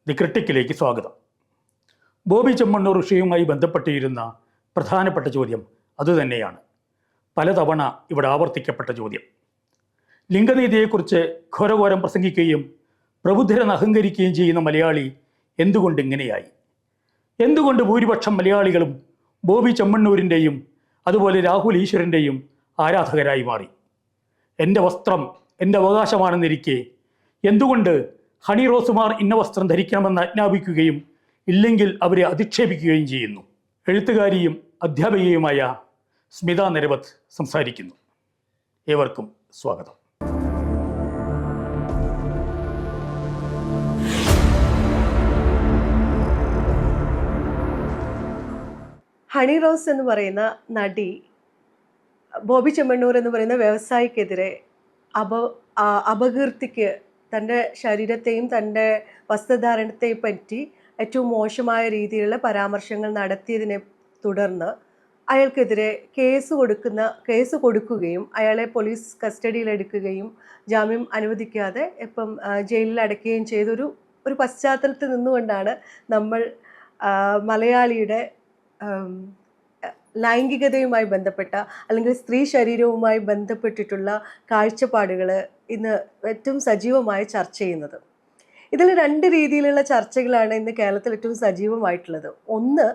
The ക്രിട്ടിക്കിലേക്ക് സ്വാഗതം. ബോബി ചെമ്മണ്ണൂർ വിഷയവുമായി ബന്ധപ്പെട്ടിരുന്ന പ്രധാനപ്പെട്ട ചോദ്യം അതുതന്നെയാണ്. പലതവണ ഇവിടെ ആവർത്തിക്കപ്പെട്ട ചോദ്യം. ലിംഗനീതിയെക്കുറിച്ച് ഘോരഘോരം പ്രസംഗിക്കുകയും പ്രബുദ്ധരെന്ന് അഹങ്കരിക്കുകയും ചെയ്യുന്ന മലയാളി എന്തുകൊണ്ട് ഇങ്ങനെയായി? എന്തുകൊണ്ട് ഭൂരിപക്ഷം മലയാളികളും ബോബി ചെമ്മണ്ണൂരിൻ്റെയും അതുപോലെ രാഹുൽ ഈശ്വരൻ്റെയും ആരാധകരായി മാറി? എൻ്റെ വസ്ത്രം എൻ്റെ അവകാശമാണെന്നിരിക്കെ എന്തുകൊണ്ട് ഹണി റോസുമാർ ഇന്ന വസ്ത്രം ധരിക്കണമെന്ന് ആജ്ഞാപിക്കുകയും ഇല്ലെങ്കിൽ അവരെ അധിക്ഷേപിക്കുകയും ചെയ്യുന്നു? എഴുത്തുകാരിയും അധ്യാപികയുമായ സ്മിത നരവത്ത് സംസാരിക്കുന്നു. ഏവർക്കും സ്വാഗതം. ഹണി റോസ് എന്ന് പറയുന്ന നടി ബോബി ചെമ്മണ്ണൂർ എന്ന് പറയുന്ന വ്യവസായിക്കെതിരെ അപകീർത്തിക്ക് തൻ്റെ ശരീരത്തെയും തൻ്റെ വസ്ത്രധാരണത്തെയും പറ്റി ഏറ്റവും മോശമായ രീതിയിലുള്ള പരാമർശങ്ങൾ നടത്തിയതിനെ തുടർന്ന് അയാൾക്കെതിരെ കേസ് കൊടുക്കുകയും അയാളെ പോലീസ് കസ്റ്റഡിയിലെടുക്കുകയും ജാമ്യം അനുവദിക്കാതെ ഇപ്പം ജയിലിൽ അടയ്ക്കുകയും ചെയ്തൊരു പശ്ചാത്തലത്തിൽ നിന്നുകൊണ്ടാണ് നമ്മൾ മലയാളിയുടെ ലൈംഗികതയുമായി ബന്ധപ്പെട്ട അല്ലെങ്കിൽ സ്ത്രീ ശരീരവുമായി ബന്ധപ്പെട്ടിട്ടുള്ള കാഴ്ചപ്പാടുകൾ ഇന്ന് ഏറ്റവും സജീവമായി ചർച്ച ചെയ്യുന്നത്. ഇതിൽ രണ്ട് രീതിയിലുള്ള ചർച്ചകളാണ് ഇന്ന് കേരളത്തിൽ ഏറ്റവും സജീവമായിട്ടുള്ളത്. ഒന്ന്,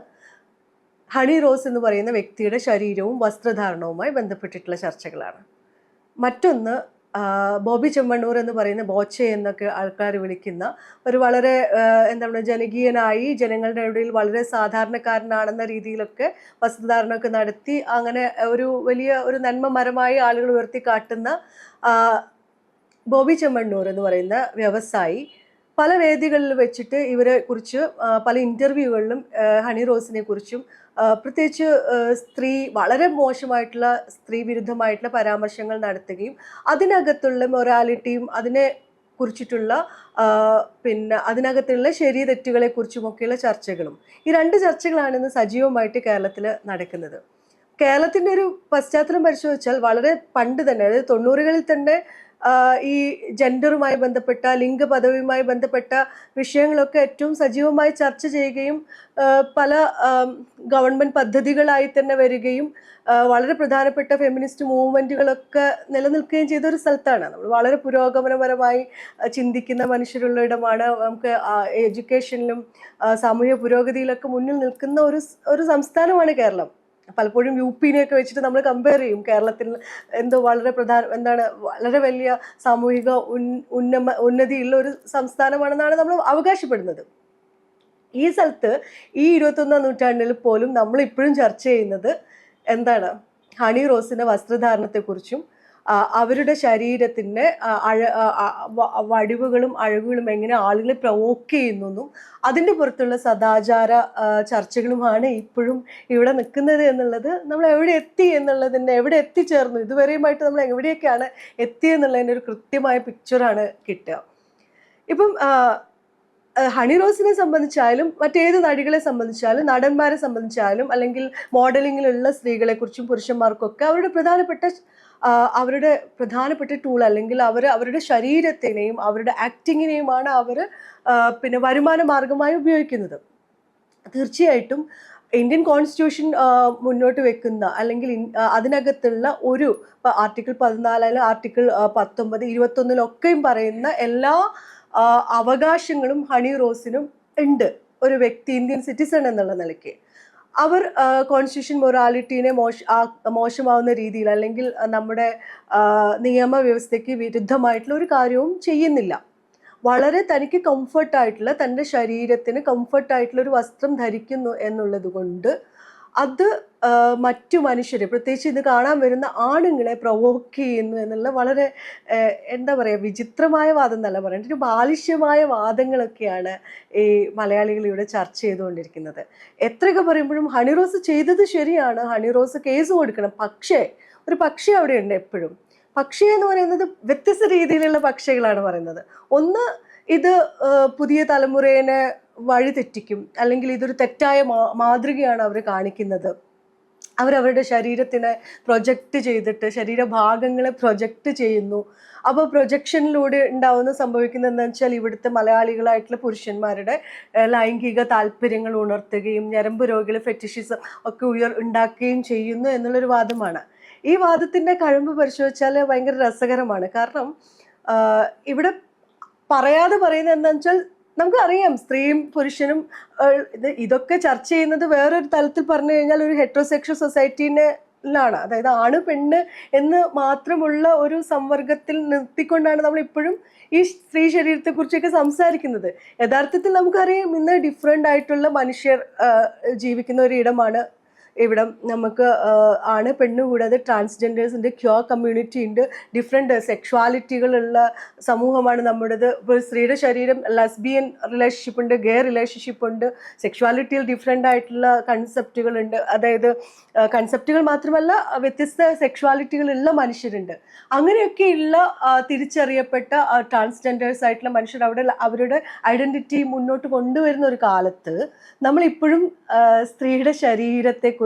ഹണി റോസ് എന്ന് പറയുന്ന വ്യക്തിയുടെ ശരീരവും വസ്ത്രധാരണവുമായി ബന്ധപ്പെട്ടിട്ടുള്ള ചർച്ചകളാണ്. മറ്റൊന്ന്, ബോബി ചെമ്മണ്ണൂർ എന്ന് പറയുന്ന ബോച്ചെ എന്നൊക്കെ ആൾക്കാർ വിളിക്കുന്ന ഒരു വളരെ ജനകീയനായി ജനങ്ങളുടെ ഇടയിൽ വളരെ സാധാരണക്കാരനാണെന്ന രീതിയിലൊക്കെ വസ്ത്രധാരണമൊക്കെ നടത്തി അങ്ങനെ ഒരു നന്മമരമായി ആളുകൾ ഉയർത്തി കാട്ടുന്ന ബോബി ചെമ്മണ്ണൂർ എന്ന് പറയുന്ന വ്യവസായി പല വേദികളിൽ വെച്ചിട്ട് ഇവരെ കുറിച്ച് പല ഇൻ്റർവ്യൂകളിലും ഹണി റോസിനെ കുറിച്ചും പ്രത്യേകിച്ച് വളരെ മോശമായിട്ടുള്ള സ്ത്രീ വിരുദ്ധമായിട്ടുള്ള പരാമർശങ്ങൾ നടത്തുകയും അതിനകത്തുള്ള മൊറാലിറ്റിയും അതിനെ കുറിച്ചിട്ടുള്ള അതിനകത്തുള്ള ശരി തെറ്റുകളെ കുറിച്ചുമൊക്കെയുള്ള ചർച്ചകളും ഈ രണ്ട് ചർച്ചകളാണ് ഇന്ന് സജീവമായിട്ട് കേരളത്തിൽ നടക്കുന്നത്. കേരളത്തിൻ്റെ ഒരു പശ്ചാത്തലം പരിശോധിച്ചാൽ വളരെ പണ്ട് തന്നെ, അതായത് 90കളിൽ തന്നെ ഈ ജെൻഡറുമായി ബന്ധപ്പെട്ട ലിംഗപദവിയുമായി ബന്ധപ്പെട്ട വിഷയങ്ങളൊക്കെ ഏറ്റവും സജീവമായി ചർച്ച ചെയ്യുകയും പല ഗവൺമെൻറ് പദ്ധതികളായി തന്നെ വരികയും വളരെ പ്രധാനപ്പെട്ട ഫെമിനിസ്റ്റ് മൂവ്മെൻറ്റുകളൊക്കെ നിലനിൽക്കുകയും ചെയ്ത ഒരു സ്ഥലത്താണ്. നമ്മൾ വളരെ പുരോഗമനപരമായി ചിന്തിക്കുന്ന മനുഷ്യരുള്ള ഇടമാണ്. നമുക്ക് എഡ്യൂക്കേഷനിലും സാമൂഹ്യ പുരോഗതിയിലൊക്കെ മുന്നിൽ നിൽക്കുന്ന ഒരു സംസ്ഥാനമാണ് കേരളം. പലപ്പോഴും UP-നെയൊക്കെ വെച്ചിട്ട് നമ്മൾ കമ്പയർ ചെയ്യും. കേരളത്തിൽ വളരെ വലിയ സാമൂഹിക ഉന്നതിയുള്ള ഒരു സംസ്ഥാനമാണെന്നാണ് നമ്മൾ അവകാശപ്പെടുന്നത്. ഈ സ്ഥലത്ത് ഈ 21ാം നൂറ്റാണ്ടിൽ പോലും നമ്മൾ ഇപ്പോഴും ചർച്ച ചെയ്യുന്നത് ഹണി റോസിൻ്റെ വസ്ത്രധാരണത്തെക്കുറിച്ചും അവരുടെ ശരീരത്തിൻ്റെ വടിവുകളും അഴകുകളും എങ്ങനെ ആളുകളെ പ്രൊവോക്ക് ചെയ്യുന്നെന്നും അതിൻ്റെ പുറത്തുള്ള സദാചാര ചർച്ചകളുമാണ് ഇപ്പോഴും ഇവിടെ നിൽക്കുന്നത് എന്നുള്ളത്. നമ്മൾ എവിടെ എത്തി എന്നുള്ളതിൻ്റെ, എവിടെ എത്തിച്ചേർന്നു, ഇതുവരെയുമായിട്ട് നമ്മൾ എവിടെയൊക്കെയാണ് എത്തിയെന്നുള്ളതിൻ്റെ ഒരു കൃത്യമായ പിക്ചറാണ് കിട്ടുക. ഇപ്പം ഹണി റോസിനെ സംബന്ധിച്ചാലും മറ്റേത് നടികളെ സംബന്ധിച്ചാലും നടന്മാരെ സംബന്ധിച്ചാലും അല്ലെങ്കിൽ മോഡലിങ്ങിലുള്ള സ്ത്രീകളെക്കുറിച്ചും പുരുഷന്മാർക്കൊക്കെ അവരുടെ പ്രധാനപ്പെട്ട ടൂൾ അല്ലെങ്കിൽ അവരുടെ ശരീരത്തിനെയും അവരുടെ ആക്ടിങ്ങിനെയുമാണ് അവർ വരുമാന മാർഗമായി ഉപയോഗിക്കുന്നത്. തീർച്ചയായിട്ടും ഇന്ത്യൻ കോൺസ്റ്റിറ്റ്യൂഷൻ മുന്നോട്ട് വെക്കുന്ന അല്ലെങ്കിൽ അതിനകത്തുള്ള ആർട്ടിക്കിൾ 14 ആർട്ടിക്കിൾ 19, 21 പറയുന്ന എല്ലാ അവകാശങ്ങളും ഹണി റോസിനും ഉണ്ട്. ഒരു വ്യക്തി, ഇന്ത്യൻ സിറ്റിസൺ എന്നുള്ള നിലയ്ക്ക് അവർ കോൺസ്റ്റിറ്റ്യൂഷൻ മൊറാലിറ്റീനെ മോശമാവുന്ന രീതിയിൽ അല്ലെങ്കിൽ നമ്മുടെ നിയമവ്യവസ്ഥയ്ക്ക് വിരുദ്ധമായിട്ടുള്ള ഒരു കാര്യവും ചെയ്യുന്നില്ല. വളരെ തനിക്ക് കംഫർട്ടായിട്ടുള്ള, തൻ്റെ ശരീരത്തിന് കംഫർട്ടായിട്ടുള്ള ഒരു വസ്ത്രം ധരിക്കുന്നു എന്നുള്ളത് കൊണ്ട് അത് മറ്റു മനുഷ്യരെ, പ്രത്യേകിച്ച് ഇത് കാണാൻ വരുന്ന ആണുങ്ങളെ പ്രൊവോക്ക് ചെയ്യുന്നു എന്നുള്ള വളരെ വിചിത്രമായ വാദം എന്നല്ല പറയുന്നത്, ഒരു ബാലിഷ്യമായ വാദങ്ങളൊക്കെയാണ് ഈ മലയാളികൾ ഇവിടെ ചർച്ച ചെയ്തുകൊണ്ടിരിക്കുന്നത്. എത്രയൊക്കെ പറയുമ്പോഴും ഹണി റോസ് ചെയ്തത് ശരിയാണ്, ഹണി റോസ് കേസ് കൊടുക്കണം. പക്ഷേ അവിടെയുണ്ട് എപ്പോഴും. പക്ഷേ എന്ന് പറയുന്നത് വ്യത്യസ്ത രീതിയിലുള്ള പക്ഷികളാണ് പറയുന്നത്. ഒന്ന്, ഇത് പുതിയ തലമുറയെ വഴിതെറ്റിക്കും അല്ലെങ്കിൽ ഇതൊരു തെറ്റായ മാതൃകയാണ് അവർ കാണിക്കുന്നത് അവരവരുടെ ശരീരത്തിനെ പ്രൊജക്റ്റ് ചെയ്തിട്ട് ശരീരഭാഗങ്ങളെ പ്രൊജക്റ്റ് ചെയ്യുന്നു. അപ്പോൾ പ്രൊജക്ഷനിലൂടെ സംഭവിക്കുന്നത് എന്താണെന്ന് വെച്ചാൽ ഇവിടുത്തെ മലയാളികളായിട്ടുള്ള പുരുഷന്മാരുടെ ലൈംഗിക താല്പര്യങ്ങൾ ഉണർത്തുകയും ഞരമ്പ് രോഗികൾ ഫെറ്റിഷിസം ഒക്കെ ഉണ്ടാക്കുകയും ചെയ്യുന്നു എന്നുള്ളൊരു വാദമാണ്. ഈ വാദത്തിൻ്റെ കഴമ്പ് പരിശോധിച്ചാൽ ഭയങ്കര രസകരമാണ്. കാരണം ഇവിടെ പറയാതെ പറയുന്നത് എന്താണെന്ന് വെച്ചാൽ നമുക്കറിയാം സ്ത്രീയും പുരുഷനും ഇതൊക്കെ ചർച്ച ചെയ്യുന്നത് വേറൊരു തലത്തിൽ പറഞ്ഞു കഴിഞ്ഞാൽ ഒരു ഹെറ്ററോസെക്ഷൽ സൊസൈറ്റിയിലാണ്. അതായത് ആണ് പെണ്ണ് എന്ന് മാത്രമുള്ള ഒരു സംവർഗത്തിൽ നിർത്തിക്കൊണ്ടാണ് നമ്മൾ ഇപ്പോഴും ഈ സ്ത്രീ ശരീരത്തെക്കുറിച്ചൊക്കെ സംസാരിക്കുന്നത്. യഥാർത്ഥത്തിൽ നമുക്കറിയാം ഇന്ന് ഡിഫറെൻ്റ് ആയിട്ടുള്ള മനുഷ്യർ ജീവിക്കുന്ന ഒരു ഇടമാണ് ഇവിടം. നമുക്ക് ആണ് പെണ്ണ് കൂടാതെ ട്രാൻസ്ജെൻഡേഴ്സിൻ്റെ ക്യൂർ കമ്മ്യൂണിറ്റി ഉണ്ട്, ഡിഫറെൻ്റ് സെക്ഷുവാലിറ്റികളുള്ള സമൂഹമാണ് നമ്മുടേത്. ഇപ്പോൾ സ്ത്രീയുടെ ശരീരം ലെസ്ബിയൻ റിലേഷൻഷിപ്പ് ഉണ്ട്, ഗേ റിലേഷൻഷിപ്പ് ഉണ്ട്, സെക്ഷുവാലിറ്റിയിൽ ഡിഫറെൻ്റ് ആയിട്ടുള്ള കൺസെപ്റ്റുകളുണ്ട്. അതായത് കൺസെപ്റ്റുകൾ മാത്രമല്ല വ്യത്യസ്ത സെക്ഷുവാലിറ്റികളുള്ള മനുഷ്യരുണ്ട്. അങ്ങനെയൊക്കെയുള്ള തിരിച്ചറിയപ്പെട്ട ട്രാൻസ്ജെൻഡേഴ്സ് ആയിട്ടുള്ള മനുഷ്യർ അവരുടെ ഐഡൻറ്റിറ്റി മുന്നോട്ട് കൊണ്ടുവരുന്ന ഒരു കാലത്ത് നമ്മളിപ്പോഴും സ്ത്രീയുടെ ശരീരത്തെക്കുറിച്ചും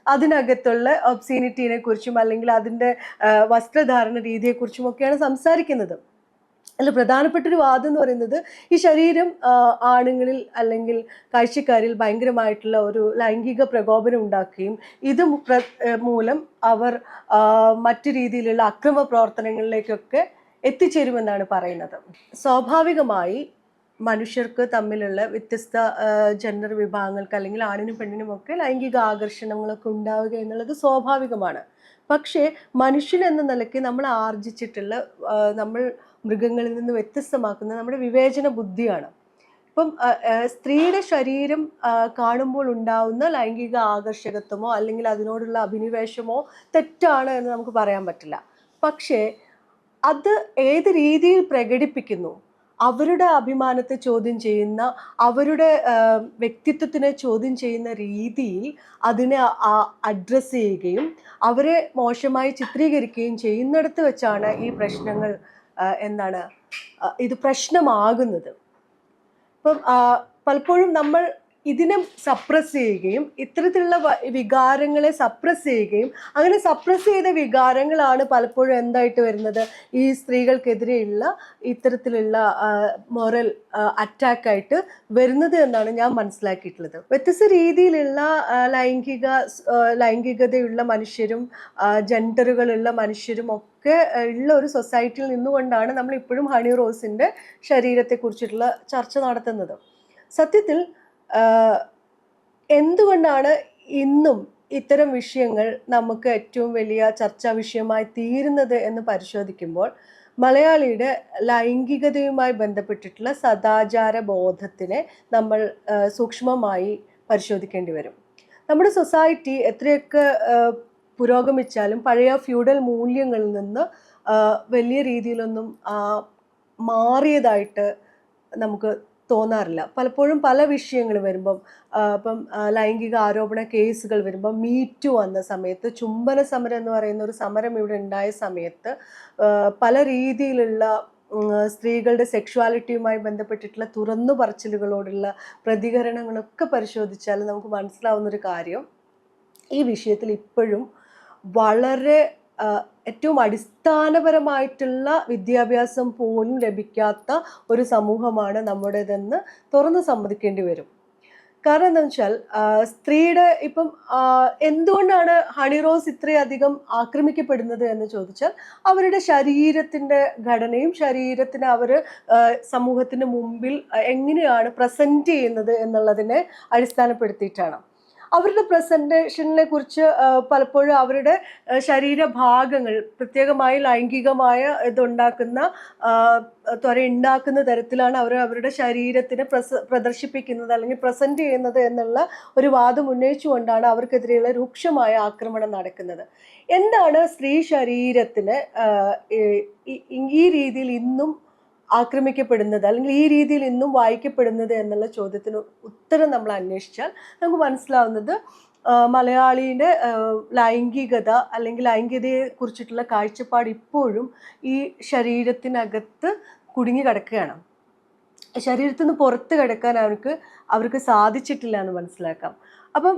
അതിനകത്തുള്ള ഒബ്സീനിറ്റിനെ കുറിച്ചും അല്ലെങ്കിൽ അതിൻ്റെ വസ്ത്രധാരണ രീതിയെക്കുറിച്ചും ഒക്കെയാണ് സംസാരിക്കുന്നത്. അതിൽ പ്രധാനപ്പെട്ടൊരു വാദം എന്ന് പറയുന്നത് ഈ ശരീരം ആണുങ്ങളിൽ അല്ലെങ്കിൽ കാഴ്ചക്കാരിൽ ഭയങ്കരമായിട്ടുള്ള ഒരു ലൈംഗിക പ്രകോപനം ഉണ്ടാക്കുകയും ഇത് മൂലം അവർ മറ്റു രീതിയിലുള്ള അക്രമ പ്രവർത്തനങ്ങളിലേക്കൊക്കെ എത്തിച്ചേരുമെന്നാണ് പറയുന്നത്. സ്വാഭാവികമായി മനുഷ്യർക്ക് തമ്മിലുള്ള വ്യത്യസ്ത ജെൻഡർ വിഭാഗങ്ങൾക്ക് അല്ലെങ്കിൽ ആണിനും പെണ്ണിനും ഒക്കെ ലൈംഗിക ആകർഷണങ്ങളൊക്കെ ഉണ്ടാവുക എന്നുള്ളത് സ്വാഭാവികമാണ്. പക്ഷേ മനുഷ്യൻ എന്ന നിലയ്ക്ക് നമ്മൾ ആർജിച്ചിട്ടുള്ള നമ്മൾ മൃഗങ്ങളിൽ നിന്ന് വ്യത്യസ്തമാക്കുന്ന നമ്മുടെ വിവേചന ബുദ്ധിയാണ്. ഇപ്പം സ്ത്രീയുടെ ശരീരം കാണുമ്പോൾ ഉണ്ടാവുന്ന ലൈംഗിക ആകർഷകത്വമോ അല്ലെങ്കിൽ അതിനോടുള്ള അഭിനിവേശമോ തെറ്റാണ് എന്ന് നമുക്ക് പറയാൻ പറ്റില്ല. പക്ഷേ അത് ഏത് രീതിയിൽ പ്രകടിപ്പിക്കുന്നു, അവരുടെ അഭിമാനത്തെ ചോദ്യം ചെയ്യുന്ന, അവരുടെ വ്യക്തിത്വത്തിനെ ചോദ്യം ചെയ്യുന്ന രീതിയിൽ അതിനെ അഡ്രസ്സ് ചെയ്യുകയും അവരെ മോശമായി ചിത്രീകരിക്കുകയും ചെയ്യുന്നിടത്ത് വെച്ചാണ് ഈ പ്രശ്നങ്ങൾ ഇത് പ്രശ്നമാകുന്നത്. ഇപ്പം പലപ്പോഴും നമ്മൾ ഇതിനെ സപ്രസ് ചെയ്യുകയും ഇത്തരത്തിലുള്ള വികാരങ്ങളെ സപ്രസ് ചെയ്യുകയും അങ്ങനെ സപ്രസ് ചെയ്ത വികാരങ്ങളാണ് പലപ്പോഴും എന്തായിട്ട് വരുന്നത്, ഈ സ്ത്രീകൾക്കെതിരെയുള്ള ഇത്തരത്തിലുള്ള മൊറൽ അറ്റാക്കായിട്ട് വരുന്നത് എന്നാണ് ഞാൻ മനസ്സിലാക്കിയിട്ടുള്ളത്. വ്യത്യസ്ത രീതിയിലുള്ള ലൈംഗികതയുള്ള മനുഷ്യരും ജെൻഡറുകളുള്ള മനുഷ്യരും ഒക്കെ ഉള്ള ഒരു സൊസൈറ്റിയിൽ നിന്നുകൊണ്ടാണ് നമ്മൾ ഇപ്പോഴും ഹണി റോസിൻ്റെ ശരീരത്തെക്കുറിച്ചിട്ടുള്ള ചർച്ച നടത്തുന്നത്. സത്യത്തിൽ എന്തുകൊണ്ടാണ് ഇന്നും ഇത്തരം വിഷയങ്ങൾ നമുക്ക് ഏറ്റവും വലിയ ചർച്ചാ വിഷയമായി തീരുന്നത് എന്ന് പരിശോധിക്കുമ്പോൾ മലയാളിയുടെ ലൈംഗികതയുമായി ബന്ധപ്പെട്ടിട്ടുള്ള സദാചാര ബോധത്തിനെ നമ്മൾ സൂക്ഷ്മമായി പരിശോധിക്കേണ്ടി വരും. നമ്മുടെ സൊസൈറ്റി എത്രയൊക്കെ പുരോഗമിച്ചാലും പഴയ ഫ്യൂഡൽ മൂല്യങ്ങളിൽ നിന്ന് വലിയ രീതിയിലൊന്നും മാറിയതായിട്ട് നമുക്ക് തോന്നാറില്ല. പലപ്പോഴും പല വിഷയങ്ങൾ വരുമ്പം ഇപ്പം ലൈംഗിക ആരോപണ കേസുകൾ വരുമ്പം മീറ്റു വന്ന സമയത്ത്, ചുംബന സമരം എന്ന് പറയുന്ന ഒരു സമരം ഇവിടെ ഉണ്ടായ സമയത്ത് പല രീതിയിലുള്ള സ്ത്രീകളുടെ സെക്ഷുവാലിറ്റിയുമായി ബന്ധപ്പെട്ടിട്ടുള്ള തുറന്നു പറച്ചിലുകളോടുള്ള പ്രതികരണങ്ങളൊക്കെ പരിശോധിച്ചാൽ നമുക്ക് മനസ്സിലാവുന്നൊരു കാര്യം, ഈ വിഷയത്തിൽ ഇപ്പോഴും വളരെ ഏറ്റവും അടിസ്ഥാനപരമായിട്ടുള്ള വിദ്യാഭ്യാസം പോലും ലഭിക്കാത്ത ഒരു സമൂഹമാണ് നമ്മുടേതെന്ന് തുറന്ന് സമ്മതിക്കേണ്ടി വരും. കാരണം എന്താണെന്ന് വെച്ചാൽ സ്ത്രീയുടെ ഇപ്പം എന്തുകൊണ്ടാണ് ഹണി റോസ് ഇത്രയധികം ആക്രമിക്കപ്പെടുന്നത് എന്ന് ചോദിച്ചാൽ അവരുടെ ശരീരത്തിൻ്റെ ഘടനയും ശരീരത്തിന് അവർ സമൂഹത്തിന് മുമ്പിൽ എങ്ങനെയാണ് പ്രസൻറ്റ് ചെയ്യുന്നത് എന്നുള്ളതിനെ അടിസ്ഥാനപ്പെടുത്തിയിട്ടാണ്. അവരുടെ പ്രസൻറ്റേഷനെ കുറിച്ച് പലപ്പോഴും അവരുടെ ശരീരഭാഗങ്ങൾ പ്രത്യേകമായി ലൈംഗികമായ ഇതുണ്ടാക്കുന്ന ഉണ്ടാക്കുന്ന തരത്തിലാണ് അവരുടെ ശരീരത്തിനെ പ്രദർശിപ്പിക്കുന്നത് അല്ലെങ്കിൽ പ്രസൻറ്റ് ചെയ്യുന്നത് എന്നുള്ള ഒരു വാദം ഉന്നയിച്ചുകൊണ്ടാണ് അവർക്കെതിരെയുള്ള രൂക്ഷമായ ആക്രമണം നടക്കുന്നത്. എന്താണ് സ്ത്രീ ശരീരത്തിന് ഈ രീതിയിൽ ഇന്നും ആക്രമിക്കപ്പെടുന്നത് അല്ലെങ്കിൽ ഈ രീതിയിൽ ഇന്നും വായിക്കപ്പെടുന്നത് എന്നുള്ള ചോദ്യത്തിന് ഉത്തരം നമ്മൾ അന്വേഷിച്ചാൽ നമുക്ക് മനസ്സിലാവുന്നത് മലയാളിയുടെ ലൈംഗികത അല്ലെങ്കിൽ ലൈംഗികതയെ കുറിച്ചിട്ടുള്ള കാഴ്ചപ്പാട് ഇപ്പോഴും ഈ ശരീരത്തിനകത്ത് കുടുങ്ങി കിടക്കുകയാണ്. ശരീരത്തിൽ നിന്ന് പുറത്ത് കിടക്കാൻ അവർക്ക് സാധിച്ചിട്ടില്ല എന്ന് മനസ്സിലാക്കാം. അപ്പം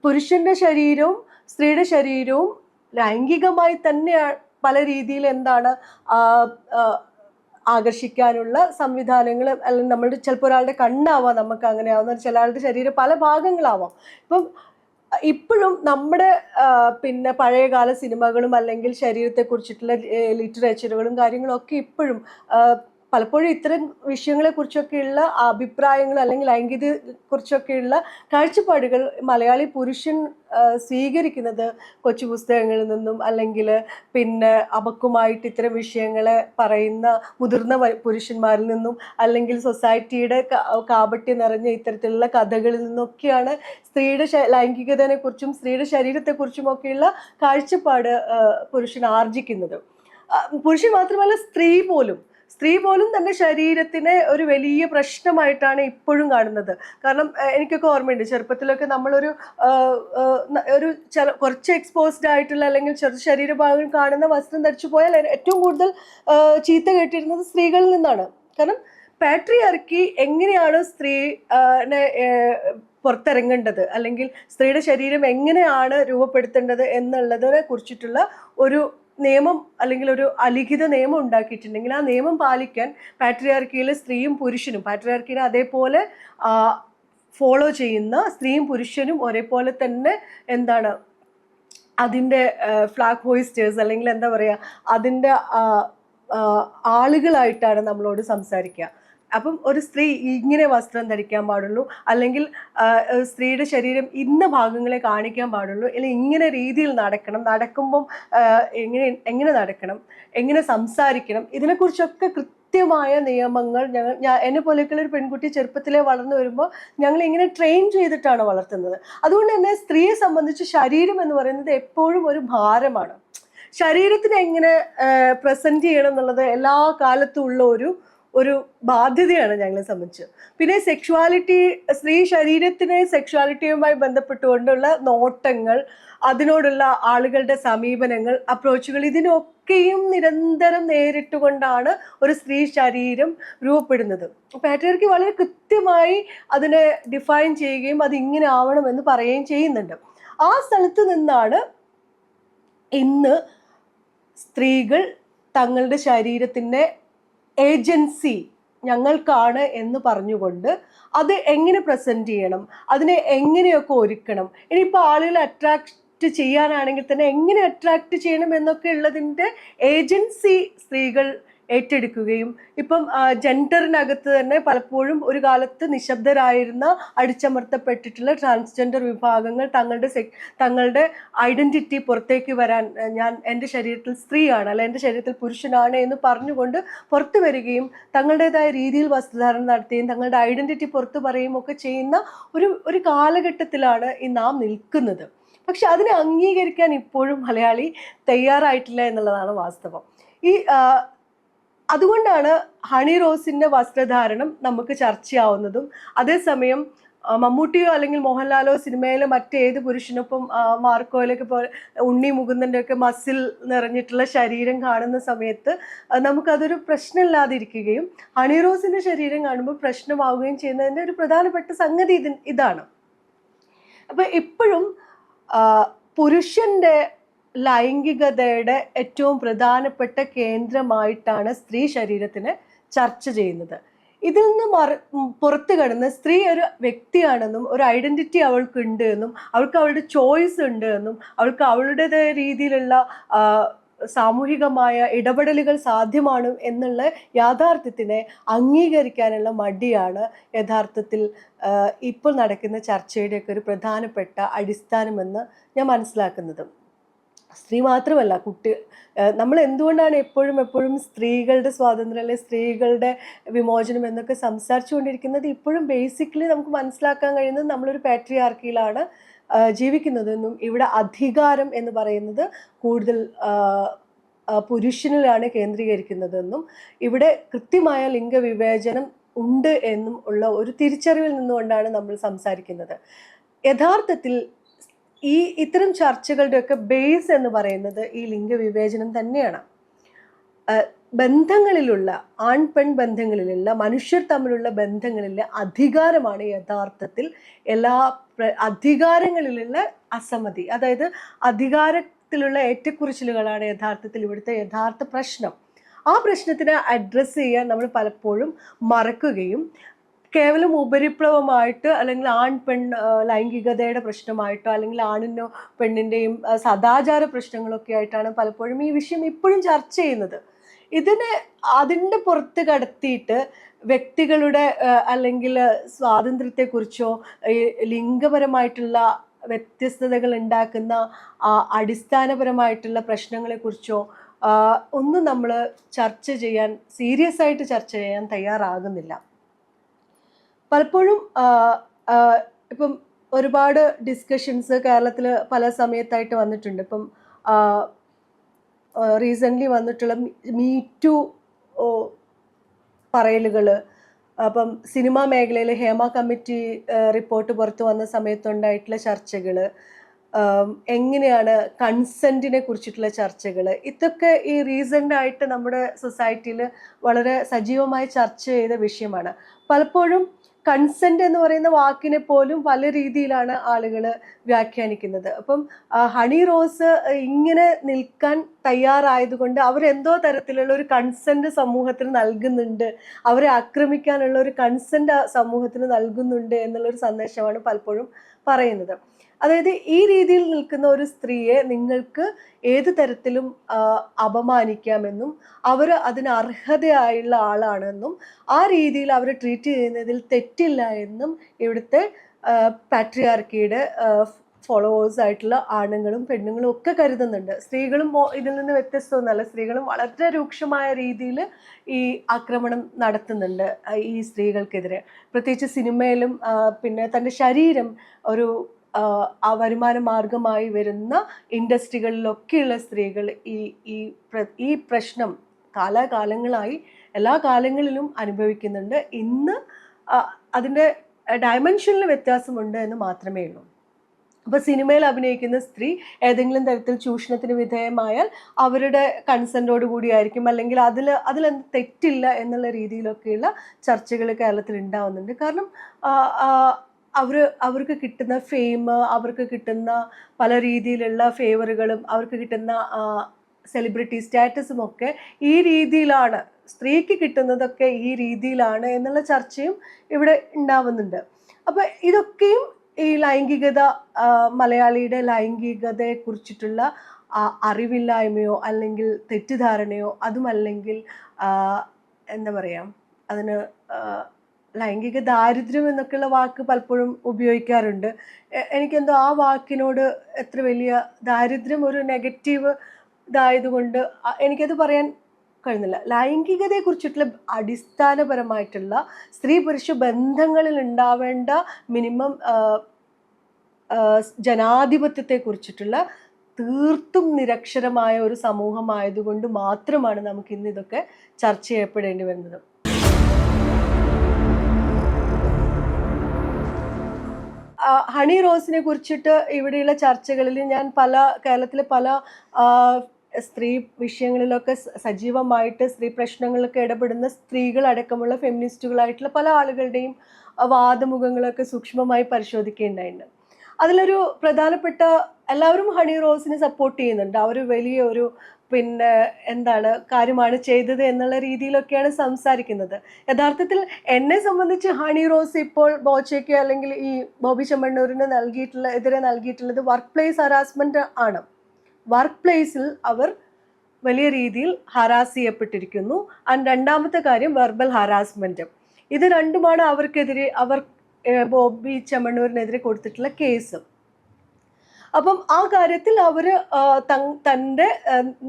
പുരുഷന്റെ ശരീരവും സ്ത്രീയുടെ ശരീരവും ലൈംഗികമായി തന്നെ പല രീതിയിൽ എന്താണ് ആകർഷിക്കാനുള്ള സംവിധാനങ്ങൾ, അല്ലെങ്കിൽ നമ്മളുടെ ചിലപ്പോൾ ഒരാളുടെ കണ്ണാവാം നമുക്ക് അങ്ങനെ ആവുന്ന, ചില ആളുടെ ശരീരം പല ഭാഗങ്ങളാവാം. ഇപ്പം ഇപ്പോഴും നമ്മുടെ പിന്നെ പഴയകാല സിനിമകളും അല്ലെങ്കിൽ ശരീരത്തെക്കുറിച്ചിട്ടുള്ള ലിറ്ററേച്ചറുകളും കാര്യങ്ങളും ഒക്കെ ഇപ്പോഴും പലപ്പോഴും ഇത്തരം വിഷയങ്ങളെക്കുറിച്ചൊക്കെയുള്ള അഭിപ്രായങ്ങൾ അല്ലെങ്കിൽ ലൈംഗികതയെക്കുറിച്ചൊക്കെയുള്ള കാഴ്ചപ്പാടുകൾ മലയാളി പുരുഷൻ സ്വീകരിക്കുന്നത് കൊച്ചു പുസ്തകങ്ങളിൽ നിന്നും, അല്ലെങ്കിൽ പിന്നെ അപക്വമായിട്ട് ഇത്തരം വിഷയങ്ങളെ പറയുന്ന മുതിർന്ന പുരുഷന്മാരിൽ നിന്നും, അല്ലെങ്കിൽ സൊസൈറ്റിയുടെ കാപട്യം നിറഞ്ഞ ഇത്തരത്തിലുള്ള കഥകളിൽ നിന്നൊക്കെയാണ് സ്ത്രീയുടെ ലൈംഗികതയെ കുറിച്ചും സ്ത്രീയുടെ ശരീരത്തെക്കുറിച്ചും ഒക്കെയുള്ള കാഴ്ചപ്പാട് പുരുഷൻ ആർജിക്കുന്നത്. പുരുഷൻ മാത്രമല്ല, സ്ത്രീ പോലും തൻ്റെ ശരീരത്തിനെ ഒരു വലിയ പ്രശ്നമായിട്ടാണ് ഇപ്പോഴും കാണുന്നത്. കാരണം എനിക്കൊക്കെ ഓർമ്മയുണ്ട്, ചെറുപ്പത്തിലൊക്കെ നമ്മളൊരു കുറച്ച് എക്സ്പോസ്ഡ് ആയിട്ടുള്ള അല്ലെങ്കിൽ ചെറു ശരീരഭാഗങ്ങൾ കാണുന്ന വസ്ത്രം ധരിച്ചു പോയാൽ ഏറ്റവും കൂടുതൽ ചീത്ത കേട്ടിരുന്നത് സ്ത്രീകളിൽ നിന്നാണ്. കാരണം പാട്രിയാർക്കി എങ്ങനെയാണ് സ്ത്രീനെ പുറത്തിറങ്ങേണ്ടത്, അല്ലെങ്കിൽ സ്ത്രീയുടെ ശരീരം എങ്ങനെയാണ് രൂപപ്പെടുത്തേണ്ടത് എന്നുള്ളതിനെ കുറിച്ചിട്ടുള്ള ഒരു നിയമം അല്ലെങ്കിൽ ഒരു അലിഖിത നിയമം ഉണ്ടാക്കിയിട്ടുണ്ടെങ്കിൽ ആ നിയമം പാലിക്കാൻ പാട്രിയാർക്കിയിലെ സ്ത്രീയും പുരുഷനും, പാട്രിയാർക്കിനെ അതേപോലെ ഫോളോ ചെയ്യുന്ന സ്ത്രീയും പുരുഷനും ഒരേപോലെ തന്നെ എന്താണ് അതിൻ്റെ ഫ്ലാഗ് ഹോയിസ്റ്റേഴ്സ്, അല്ലെങ്കിൽ എന്താ പറയുക, അതിൻ്റെ ആളുകളായിട്ടാണ് നമ്മളോട് സംസാരിക്കുക. അപ്പം ഒരു സ്ത്രീ ഇങ്ങനെ വസ്ത്രം ധരിക്കാൻ പാടുള്ളൂ, അല്ലെങ്കിൽ സ്ത്രീയുടെ ശരീരം ഇന്ന ഭാഗങ്ങളെ കാണിക്കാൻ പാടുള്ളൂ, അല്ലെങ്കിൽ ഇങ്ങനെ രീതിയിൽ നടക്കുമ്പം എങ്ങനെ നടക്കണം, എങ്ങനെ സംസാരിക്കണം, ഇതിനെക്കുറിച്ചൊക്കെ കൃത്യമായ നിയമങ്ങൾ എന്നെ പോലെയൊക്കെയുള്ള ഒരു പെൺകുട്ടി ചെറുപ്പത്തിലെ വളർന്നു വരുമ്പോൾ ഞങ്ങൾ ഇങ്ങനെ ട്രെയിൻ ചെയ്തിട്ടാണ് വളർത്തുന്നത്. അതുകൊണ്ട് തന്നെ സ്ത്രീയെ സംബന്ധിച്ച് ശരീരം എന്ന് പറയുന്നത് എപ്പോഴും ഒരു ഭാരമാണ്. ശരീരത്തിനെ എങ്ങനെ പ്രസന്റ് ചെയ്യണം എന്നുള്ളത് എല്ലാ കാലത്തും ഉള്ള ഒരു ബാധ്യതയാണ് ഞങ്ങളെ സംബന്ധിച്ച്. പിന്നെ സ്ത്രീ ശരീരത്തിന് സെക്ഷുവാലിറ്റിയുമായി ബന്ധപ്പെട്ടുകൊണ്ടുള്ള നോട്ടങ്ങൾ, അതിനോടുള്ള ആളുകളുടെ സമീപനങ്ങൾ, അപ്രോച്ചുകൾ, ഇതിനൊക്കെയും നിരന്തരം നേരിട്ടുകൊണ്ടാണ് ഒരു സ്ത്രീ ശരീരം രൂപപ്പെടുന്നത്. പാട്രിയാർക്കി വളരെ കൃത്യമായി അതിനെ ഡിഫൈൻ ചെയ്യുകയും അത് ഇങ്ങനെ ആവണമെന്ന് പറയുകയും ചെയ്യുന്നുണ്ട്. ആ സ്ഥലത്ത് നിന്നാണ് ഇന്ന് സ്ത്രീകൾ തങ്ങളുടെ ശരീരത്തിൻ്റെ ഏജൻസി ഞങ്ങൾക്കാണ് എന്ന് പറഞ്ഞുകൊണ്ട് അത് എങ്ങനെ പ്രസന്റ് ചെയ്യണം, അതിനെ എങ്ങനെയൊക്കെ ഒരുക്കണം, ഇനിയിപ്പോൾ ആളുകളെ അട്രാക്റ്റ് ചെയ്യാനാണെങ്കിൽ തന്നെ എങ്ങനെ അട്രാക്റ്റ് ചെയ്യണം എന്നൊക്കെ ഉള്ളതിൻ്റെ ഏജൻസി സ്ത്രീകൾ ഏറ്റെടുക്കുകയും, ഇപ്പം ജെൻഡറിനകത്ത് തന്നെ പലപ്പോഴും ഒരു കാലത്ത് നിശബ്ദരായിരുന്ന അടിച്ചമർത്തപ്പെട്ടിട്ടുള്ള ട്രാൻസ്ജെൻഡർ വിഭാഗങ്ങൾ തങ്ങളുടെ ഐഡന്റിറ്റി പുറത്തേക്ക് വരാൻ, ഞാൻ എൻ്റെ ശരീരത്തിൽ സ്ത്രീയാണ് അല്ല എൻ്റെ ശരീരത്തിൽ പുരുഷനാണ് എന്ന് പറഞ്ഞുകൊണ്ട് പുറത്തു വരികയും തങ്ങളുടേതായ രീതിയിൽ വസ്ത്രധാരണം നടത്തുകയും തങ്ങളുടെ ഐഡന്റിറ്റി പുറത്തു പറയുകയും ഒക്കെ ചെയ്യുന്ന ഒരു കാലഘട്ടത്തിലാണ് ഈ നാം നിൽക്കുന്നത്. പക്ഷെ അതിനെ അംഗീകരിക്കാൻ ഇപ്പോഴും മലയാളി തയ്യാറായിട്ടില്ല എന്നുള്ളതാണ് വാസ്തവം. അതുകൊണ്ടാണ് ഹണി റോസിന്റെ വസ്ത്രധാരണം നമുക്ക് ചർച്ചയാവുന്നതും, അതേസമയം മമ്മൂട്ടിയോ അല്ലെങ്കിൽ മോഹൻലാലോ സിനിമയിലെ മറ്റേത് പുരുഷനൊപ്പം മാർക്കോയിലൊക്കെ പോലെ ഉണ്ണി മുകുന്ദൻ്റെ ഒക്കെ മസിൽ നിറഞ്ഞിട്ടുള്ള ശരീരം കാണുന്ന സമയത്ത് നമുക്കതൊരു പ്രശ്നമില്ലാതിരിക്കുകയും ഹണി റോസിന്റെ ശരീരം കാണുമ്പോൾ പ്രശ്നമാവുകയും ചെയ്യുന്നതിൻ്റെ ഒരു പ്രധാനപ്പെട്ട സംഗതി ഇതാണ്. അപ്പം ഇപ്പോഴും പുരുഷന്റെ ലൈംഗികതയുടെ ഏറ്റവും പ്രധാനപ്പെട്ട കേന്ദ്രമായിട്ടാണ് സ്ത്രീ ശരീരത്തിനെ ചർച്ച ചെയ്യുന്നത്. ഇതിൽ നിന്ന് പുറത്തു കടന്ന് സ്ത്രീ ഒരു വ്യക്തിയാണെന്നും ഒരു ഐഡന്റിറ്റി അവൾക്കുണ്ട് എന്നും അവൾക്ക് അവളുടെ ചോയ്സ് ഉണ്ട് എന്നും അവൾക്ക് അവളുടേതായ രീതിയിലുള്ള സാമൂഹികമായ ഇടപെടലുകൾ സാധ്യമാണ് എന്നുള്ള യാഥാർത്ഥ്യത്തിനെ അംഗീകരിക്കാനുള്ള മടിയാണ് യഥാർത്ഥത്തിൽ ഇപ്പോൾ നടക്കുന്ന ചർച്ചയുടെയൊക്കെ ഒരു പ്രധാനപ്പെട്ട അടിസ്ഥാനമെന്ന് ഞാൻ മനസ്സിലാക്കുന്നത്. സ്ത്രീ മാത്രമല്ല, നമ്മൾ എന്തുകൊണ്ടാണ് എപ്പോഴും സ്ത്രീകളുടെ സ്വാതന്ത്ര്യം അല്ലെങ്കിൽ സ്ത്രീകളുടെ വിമോചനം എന്നൊക്കെ സംസാരിച്ചുകൊണ്ടിരിക്കുന്നത്? ഇപ്പോഴും ബേസിക്കലി നമുക്ക് മനസ്സിലാക്കാൻ കഴിയുന്നത് നമ്മളൊരു പാട്രിയാർക്കിയിലാണ് ജീവിക്കുന്നതെന്നും ഇവിടെ അധികാരം എന്ന് പറയുന്നത് കൂടുതൽ പുരുഷനിലാണ് കേന്ദ്രീകരിക്കുന്നതെന്നും ഇവിടെ കൃത്യമായ ലിംഗവിവേചനം ഉണ്ട് എന്നും ഉള്ള ഒരു തിരിച്ചറിവിൽ നിന്നുകൊണ്ടാണ് നമ്മൾ സംസാരിക്കുന്നത്. യഥാർത്ഥത്തിൽ ഇത്തരം ചർച്ചകളുടെയൊക്കെ ബേസ് എന്ന് പറയുന്നത് ഈ ലിംഗവിവേചനം തന്നെയാണ്. ബന്ധങ്ങളിലുള്ള ആൺ പെൺ ബന്ധങ്ങളിലുള്ള മനുഷ്യർ തമ്മിലുള്ള ബന്ധങ്ങളിലെ അധികാരമാണ് യഥാർത്ഥത്തിൽ എല്ലാ അധികാരങ്ങളിലുള്ള അസമ്മതി, അതായത് അധികാരത്തിലുള്ള ഏറ്റക്കുറിച്ചിലുകളാണ് യഥാർത്ഥത്തിൽ ഇവിടുത്തെ യഥാർത്ഥ പ്രശ്നം. ആ പ്രശ്നത്തിനെ അഡ്രസ്സ് ചെയ്യാൻ നമ്മൾ പലപ്പോഴും മറക്കുകയും കേവലം ഉപരിപ്ലവമായിട്ട് അല്ലെങ്കിൽ ആൺ പെൺ ലൈംഗികതയുടെ പ്രശ്നമായിട്ടോ അല്ലെങ്കിൽ ആണിനോ പെണ്ണിൻ്റെയും സദാചാര പ്രശ്നങ്ങളൊക്കെ ആയിട്ടാണ് പലപ്പോഴും ഈ വിഷയം ഇപ്പോഴും ചർച്ച ചെയ്യുന്നത്. അതിൻ്റെ പുറത്ത് കടത്തിയിട്ട് വ്യക്തികളുടെ അല്ലെങ്കിൽ സ്വാതന്ത്ര്യത്തെക്കുറിച്ചോ ലിംഗപരമായിട്ടുള്ള വ്യത്യസ്തതകൾ ഉണ്ടാക്കുന്ന അടിസ്ഥാനപരമായിട്ടുള്ള പ്രശ്നങ്ങളെക്കുറിച്ചോ ഒന്നും നമ്മൾ സീരിയസ് ആയിട്ട് ചർച്ച ചെയ്യാൻ തയ്യാറാകുന്നില്ല. പലപ്പോഴും ഇപ്പം ഒരുപാട് ഡിസ്കഷൻസ് കേരളത്തിൽ പല സമയത്തായിട്ട് വന്നിട്ടുണ്ട്. ഇപ്പം റീസെൻ്റ്ലി വന്നിട്ടുള്ള മീറ്റു പറയലുകൾ, അപ്പം സിനിമാ മേഖലയിൽ ഹേമ കമ്മിറ്റി റിപ്പോർട്ട് പുറത്തു വന്ന സമയത്തുണ്ടായിട്ടുള്ള ചർച്ചകൾ, എങ്ങനെയാണ് കൺസെൻറ്റിനെ കുറിച്ചിട്ടുള്ള ചർച്ചകൾ, ഇതൊക്കെ ഈ റീസെൻ്റായിട്ട് നമ്മുടെ സൊസൈറ്റിയിൽ വളരെ സജീവമായി ചർച്ച ചെയ്ത വിഷയമാണ്. പലപ്പോഴും കൺസെന്റ് എന്ന് പറയുന്ന വാക്കിനെ പോലും പല രീതിയിലാണ് ആളുകൾ വ്യാഖ്യാനിക്കുന്നത്. അപ്പം ഹണി റോസ് ഇങ്ങനെ നിൽക്കാൻ തയ്യാറായതുകൊണ്ട് അവരെന്തോ തരത്തിലുള്ള ഒരു കൺസെന്റ് സമൂഹത്തിന് നൽകുന്നുണ്ട്, അവരെ ആക്രമിക്കാനുള്ള ഒരു കൺസെന്റ് സമൂഹത്തിന് നൽകുന്നുണ്ട് എന്നുള്ളൊരു സന്ദേശമാണ് പലപ്പോഴും പറയുന്നത്. അതായത് ഈ രീതിയിൽ നിൽക്കുന്ന ഒരു സ്ത്രീയെ നിങ്ങൾക്ക് ഏത് തരത്തിലും അപമാനിക്കാമെന്നും അവർ അതിന് അർഹതയായുള്ള ആളാണെന്നും ആ രീതിയിൽ അവരെ ട്രീറ്റ് ചെയ്യുന്നതിൽ തെറ്റില്ല എന്നും ഇവിടുത്തെ പാട്രിയാർക്കിയുടെ ഫോളോവേഴ്സ് ആയിട്ടുള്ള ആണുങ്ങളും പെണ്ണുങ്ങളും ഒക്കെ കരുതുന്നുണ്ട്. സ്ത്രീകളും ഇതിൽ നിന്ന് വ്യത്യസ്തമൊന്നുമല്ല. സ്ത്രീകളും വളരെ രൂക്ഷമായ രീതിയിൽ ഈ ആക്രമണം നടത്തുന്നുണ്ട് ഈ സ്ത്രീകൾക്കെതിരെ. പ്രത്യേകിച്ച് സിനിമയിലും പിന്നെ തൻ്റെ ശരീരം ഒരു ആ വരുമാന മാർഗമായി വരുന്ന ഇൻഡസ്ട്രികളിലൊക്കെയുള്ള സ്ത്രീകൾ ഈ പ്രശ്നം കാലാകാലങ്ങളായി എല്ലാ കാലങ്ങളിലും അനുഭവിക്കുന്നുണ്ട്. ഇന്ന് അതിൻ്റെ ഡയമെൻഷനിൽ വ്യത്യാസമുണ്ട് എന്ന് മാത്രമേ ഉള്ളൂ. അപ്പോൾ സിനിമയിൽ അഭിനയിക്കുന്ന സ്ത്രീ ഏതെങ്കിലും തരത്തിൽ ചൂഷണത്തിന് വിധേയമായാൽ അവരുടെ കൺസെൻറ്റോട് കൂടിയായിരിക്കും, അല്ലെങ്കിൽ അതിലെന്ത് തെറ്റില്ല എന്നുള്ള രീതിയിലൊക്കെയുള്ള ചർച്ചകൾ കേരളത്തിൽ ഉണ്ടാവുന്നുണ്ട്. കാരണം അവർക്ക് കിട്ടുന്ന ഫെയിം, അവർക്ക് കിട്ടുന്ന പല രീതിയിലുള്ള ഫേവറുകളും, അവർക്ക് കിട്ടുന്ന സെലിബ്രിറ്റി സ്റ്റാറ്റസും ഒക്കെ ഈ രീതിയിലാണ്, സ്ത്രീക്ക് കിട്ടുന്നതൊക്കെ ഈ രീതിയിലാണ് എന്നുള്ള ചർച്ചയും ഇവിടെ ഉണ്ടാവുന്നുണ്ട്. അപ്പം ഇതൊക്കെയും ഈ ലൈംഗികത, മലയാളിയുടെ ലൈംഗികതയെ കുറിച്ചിട്ടുള്ള അറിവില്ലായ്മയോ അല്ലെങ്കിൽ തെറ്റിദ്ധാരണയോ, അതുമല്ലെങ്കിൽ എന്താ പറയുക, അതിന് ലൈംഗിക ദാരിദ്ര്യം എന്നൊക്കെയുള്ള വാക്ക് പലപ്പോഴും ഉപയോഗിക്കാറുണ്ട്. എനിക്കെന്തോ ആ വാക്കിനോട് എത്ര വലിയ ദാരിദ്ര്യം ഒരു നെഗറ്റീവ് ഇതായതുകൊണ്ട് എനിക്കത് പറയാൻ കഴിയുന്നില്ല. ലൈംഗികതയെക്കുറിച്ചിട്ടുള്ള അടിസ്ഥാനപരമായിട്ടുള്ള സ്ത്രീ പുരുഷ ബന്ധങ്ങളിൽ ഉണ്ടാവേണ്ട മിനിമം ജനാധിപത്യത്തെക്കുറിച്ചിട്ടുള്ള തീർത്തും നിരക്ഷരമായ ഒരു സമൂഹമായതുകൊണ്ട് മാത്രമാണ് നമുക്ക് ഇന്ന് ഇതൊക്കെ ചർച്ച ചെയ്യപ്പെടേണ്ടി വരുന്നത്. ഹണി റോസിനെ കുറിച്ചിട്ട് ഇവിടെയുള്ള ചർച്ചകളിൽ ഞാൻ കേരളത്തിലെ പല സ്ത്രീ വിഷയങ്ങളിലൊക്കെ സജീവമായിട്ട് സ്ത്രീ പ്രശ്നങ്ങളിലൊക്കെ ഇടപെടുന്ന സ്ത്രീകളടക്കമുള്ള ഫെമിനിസ്റ്റുകളായിട്ടുള്ള പല ആളുകളുടെയും വാദമുഖങ്ങളൊക്കെ സൂക്ഷ്മമായി പരിശോധിക്കേണ്ടതുണ്ട്. അതിലൊരു പ്രധാനപ്പെട്ട, എല്ലാവരും ഹണി റോസിനെ സപ്പോർട്ട് ചെയ്യുന്നുണ്ട്, അവർ വലിയൊരു കാര്യമാണ് ചെയ്തത് എന്നുള്ള രീതിയിലൊക്കെയാണ് സംസാരിക്കുന്നത്. യഥാർത്ഥത്തിൽ എന്നെ സംബന്ധിച്ച് ഹണി റോസ് ഇപ്പോൾ ബോച്ചയ്ക്ക് അല്ലെങ്കിൽ ഈ ബോബി ചെമ്മണ്ണൂരിന് എതിരെ നൽകിയിട്ടുള്ളത് വർക്ക് പ്ലേസ് ഹറാസ്മെന്റ് ആണ്. വർക്ക് പ്ലേസിൽ അവർ വലിയ രീതിയിൽ ഹറാസ് ചെയ്യപ്പെട്ടിരിക്കുന്നു. രണ്ടാമത്തെ കാര്യം വെർബൽ ഹറാസ്മെന്റ്. ഇത് രണ്ടുമാണ് അവർ ബോബി ചെമ്മണ്ണൂരിനെതിരെ കൊടുത്തിട്ടുള്ള കേസ്. അപ്പം ആ കാര്യത്തിൽ അവർ തൻ്റെ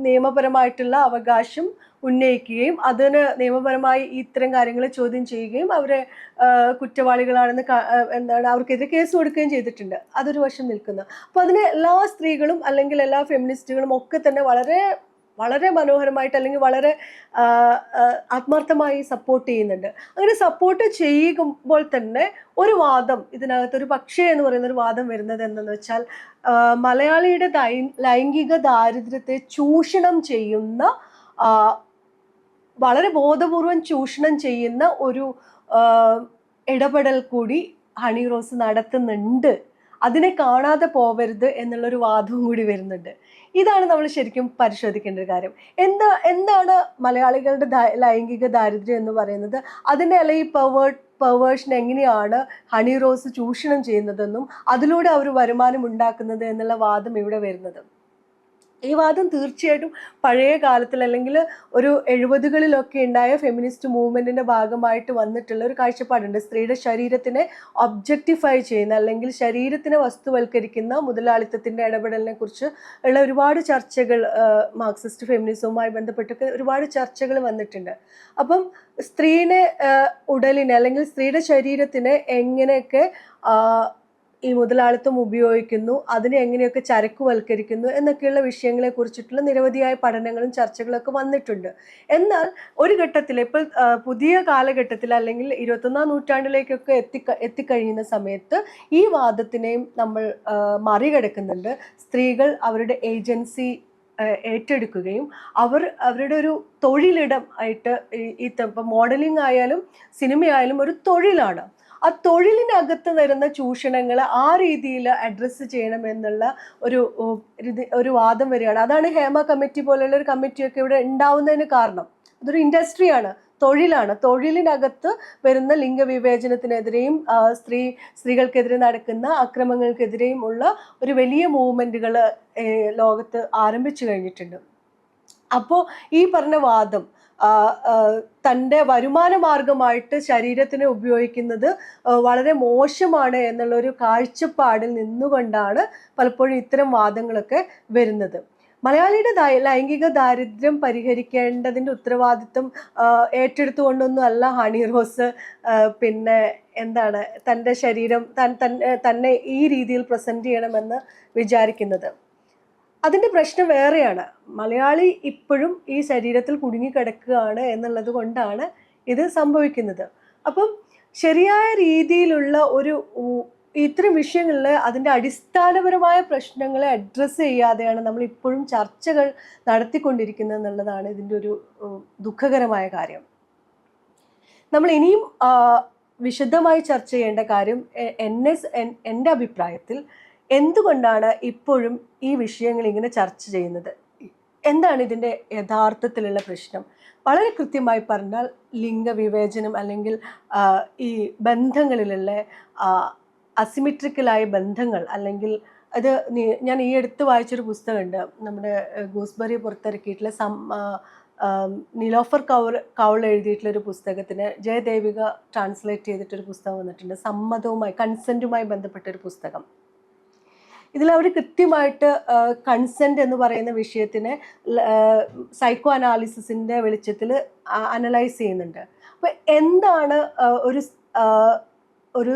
നിയമപരമായിട്ടുള്ള അവകാശം ഉന്നയിക്കുകയും അതിന് നിയമപരമായി ഇത്തരം കാര്യങ്ങൾ ചോദ്യം ചെയ്യുകയും അവരെ കുറ്റവാളികളാണെന്ന് അവർക്കെതിരെ കേസ് കൊടുക്കുകയും ചെയ്തിട്ടുണ്ട്. അതൊരു വശം നിൽക്കുന്നു. അപ്പോൾ അതിനെ എല്ലാ സ്ത്രീകളും അല്ലെങ്കിൽ എല്ലാ ഫെമിനിസ്റ്റുകളും ഒക്കെ തന്നെ വളരെ വളരെ മനോഹരമായിട്ട് അല്ലെങ്കിൽ വളരെ ആത്മാർത്ഥമായി സപ്പോർട്ട് ചെയ്യുന്നുണ്ട്. അങ്ങനെ സപ്പോർട്ട് ചെയ്യുമ്പോൾ തന്നെ ഒരു വാദം ഇതിനകത്തൊരു പക്ഷേ എന്ന് പറയുന്ന ഒരു വാദം വരുന്നത് എന്തെന്ന് വെച്ചാൽ, മലയാളിയുടെ ലൈംഗിക ദാരിദ്ര്യത്തെ ചൂഷണം ചെയ്യുന്ന വളരെ ബോധപൂർവം ചൂഷണം ചെയ്യുന്ന ഒരു ഇടപെടൽ കൂടി ഹണി റോസ് നടത്തുന്നുണ്ട്. അതിനെ കാണാതെ പോവരുത് എന്നുള്ളൊരു വാദവും കൂടി വരുന്നുണ്ട്. ഇതാണ് നമ്മൾ ശരിക്കും പരിശോധിക്കേണ്ട ഒരു കാര്യം. എന്താണ് മലയാളികളുടെ ലൈംഗിക ദാരിദ്ര്യം എന്ന് പറയുന്നത്? അതിൻ്റെ അല്ലെങ്കിൽ പെർവേർഷൻ എങ്ങനെയാണ് ഹണി റോസ് ചൂഷണം ചെയ്യുന്നതെന്നും അതിലൂടെ അവർ വരുമാനം ഉണ്ടാക്കുന്നത് എന്നുള്ള വാദം ഇവിടെ വരുന്നത്. ഈ വാദം തീർച്ചയായിട്ടും പഴയ കാലത്തിൽ അല്ലെങ്കിൽ ഒരു 70കളിലൊക്കെ ഉണ്ടായ ഫെമിനിസ്റ്റ് മൂവ്മെന്റിന്റെ ഭാഗമായിട്ട് വന്നിട്ടുള്ള ഒരു കാഴ്ചപ്പാടുണ്ട്. സ്ത്രീയുടെ ശരീരത്തിനെ ഒബ്ജക്റ്റിഫൈ ചെയ്യുന്ന അല്ലെങ്കിൽ ശരീരത്തിനെ വസ്തുവൽക്കരിക്കുന്ന മുതലാളിത്തത്തിന്റെ ഇടപെടലിനെ കുറിച്ച് ഉള്ള ഒരുപാട് ചർച്ചകൾ മാർക്സിസ്റ്റ് ഫെമിനിസവുമായി ബന്ധപ്പെട്ടൊക്കെ ഒരുപാട് ചർച്ചകൾ വന്നിട്ടുണ്ട്. അപ്പം സ്ത്രീനെ ഉടലിനെ അല്ലെങ്കിൽ സ്ത്രീയുടെ ശരീരത്തിനെ എങ്ങനെയൊക്കെ ഈ മുതലാളിത്തം ഉപയോഗിക്കുന്നു, അതിനെ എങ്ങനെയൊക്കെ ചരക്കുവൽക്കരിക്കുന്നു എന്നൊക്കെയുള്ള വിഷയങ്ങളെ കുറിച്ചിട്ടുള്ള നിരവധിയായ പഠനങ്ങളും ചർച്ചകളൊക്കെ വന്നിട്ടുണ്ട്. എന്നാൽ ഒരു ഘട്ടത്തിൽ ഇപ്പോൾ പുതിയ കാലഘട്ടത്തിൽ അല്ലെങ്കിൽ 21ാം നൂറ്റാണ്ടിലേക്കൊക്കെ എത്തിക്കഴിയുന്ന സമയത്ത് ഈ വാദത്തിനെയും നമ്മൾ മറികടക്കുന്നുണ്ട്. സ്ത്രീകൾ അവരുടെ ഏജൻസി ഏറ്റെടുക്കുകയും അവരുടെ ഒരു തൊഴിലിടം ആയിട്ട് ഇപ്പം മോഡലിംഗ് ആയാലും സിനിമയായാലും ഒരു തൊഴിലാണ്. ആ തൊഴിലിനകത്ത് വരുന്ന ചൂഷണങ്ങൾ ആ രീതിയിൽ അഡ്രസ്സ് ചെയ്യണമെന്നുള്ള ഒരു വാദം വരികയാണ്. അതാണ് ഹേമ കമ്മിറ്റി പോലെയുള്ള ഒരു കമ്മിറ്റിയൊക്കെ ഇവിടെ ഉണ്ടാവുന്നതിന് കാരണം. അതൊരു ഇൻഡസ്ട്രിയാണ്, തൊഴിലാണ്. തൊഴിലിനകത്ത് വരുന്ന ലിംഗവിവേചനത്തിനെതിരെയും സ്ത്രീകൾക്കെതിരെ നടക്കുന്ന അക്രമങ്ങൾക്കെതിരെയും ഉള്ള ഒരു വലിയ മൂവ്മെന്റുകൾ ലോകത്ത് ആരംഭിച്ചു കഴിഞ്ഞിട്ടുണ്ട്. അപ്പോൾ ഈ പറഞ്ഞ വാദം തൻ്റെ വരുമാന മാർഗമായിട്ട് ശരീരത്തിനെ ഉപയോഗിക്കുന്നത് വളരെ മോശമാണ് എന്നുള്ളൊരു കാഴ്ചപ്പാടിൽ നിന്നുകൊണ്ടാണ് പലപ്പോഴും ഇത്തരം വാദങ്ങളൊക്കെ വരുന്നത്. മലയാളിയുടെ ലൈംഗിക ദാരിദ്ര്യം പരിഹരിക്കേണ്ടതിൻ്റെ ഉത്തരവാദിത്വം ഏറ്റെടുത്തുകൊണ്ടൊന്നും അല്ല ഹണി റോസ് പിന്നെ എന്താണ് തൻ്റെ ശരീരം തന്നെ ഈ രീതിയിൽ പ്രസൻറ്റ് ചെയ്യണമെന്ന് വിചാരിക്കുന്നത്. അതിൻ്റെ പ്രശ്നം വേറെയാണ്. മലയാളി ഇപ്പോഴും ഈ ശരീരത്തിൽ കുടുങ്ങിക്കിടക്കുകയാണ് എന്നുള്ളത് കൊണ്ടാണ് ഇത് സംഭവിക്കുന്നത്. അപ്പം ശരിയായ രീതിയിലുള്ള ഇത്തരം വിഷയങ്ങളിൽ അതിൻ്റെ അടിസ്ഥാനപരമായ പ്രശ്നങ്ങളെ അഡ്രസ്സ് ചെയ്യാതെയാണ് നമ്മൾ ഇപ്പോഴും ചർച്ചകൾ നടത്തിക്കൊണ്ടിരിക്കുന്നത് എന്നുള്ളതാണ് ഇതിൻ്റെ ഒരു ദുഃഖകരമായ കാര്യം. നമ്മൾ ഇനിയും വിശദമായി ചർച്ച ചെയ്യേണ്ട കാര്യം എൻ്റെ അഭിപ്രായത്തിൽ എന്തുകൊണ്ടാണ് ഇപ്പോഴും ഈ വിഷയങ്ങൾ ഇങ്ങനെ ചർച്ച ചെയ്യുന്നത്, എന്താണ് ഇതിൻ്റെ യഥാർത്ഥത്തിലുള്ള പ്രശ്നം? വളരെ കൃത്യമായി പറഞ്ഞാൽ ലിംഗവിവേചനം അല്ലെങ്കിൽ ഈ ബന്ധങ്ങളിലുള്ള അസിമെട്രിക്കലായ ബന്ധങ്ങൾ അല്ലെങ്കിൽ അത് ഞാൻ ഈ അടുത്ത് വായിച്ചൊരു പുസ്തകമുണ്ട്, നമ്മുടെ ഗൂസ്ബറി പുറത്തിറക്കിയിട്ടുള്ള നിലോഫർ കൗൾ എഴുതിയിട്ടുള്ളൊരു പുസ്തകത്തിന് ജയദേവിക ട്രാൻസ്ലേറ്റ് ചെയ്തിട്ടൊരു പുസ്തകം വന്നിട്ടുണ്ട്, കൺസെൻറ്റുമായി ബന്ധപ്പെട്ടൊരു പുസ്തകം. ഇതിൽ അവർ കൃത്യമായിട്ട് കൺസെൻറ്റ് എന്ന് പറയുന്ന വിഷയത്തിനെ സൈക്കോ അനാലിസിസിൻ്റെ വെളിച്ചത്തിൽ അനലൈസ് ചെയ്യുന്നുണ്ട്. അപ്പോൾ എന്താണ് ഒരു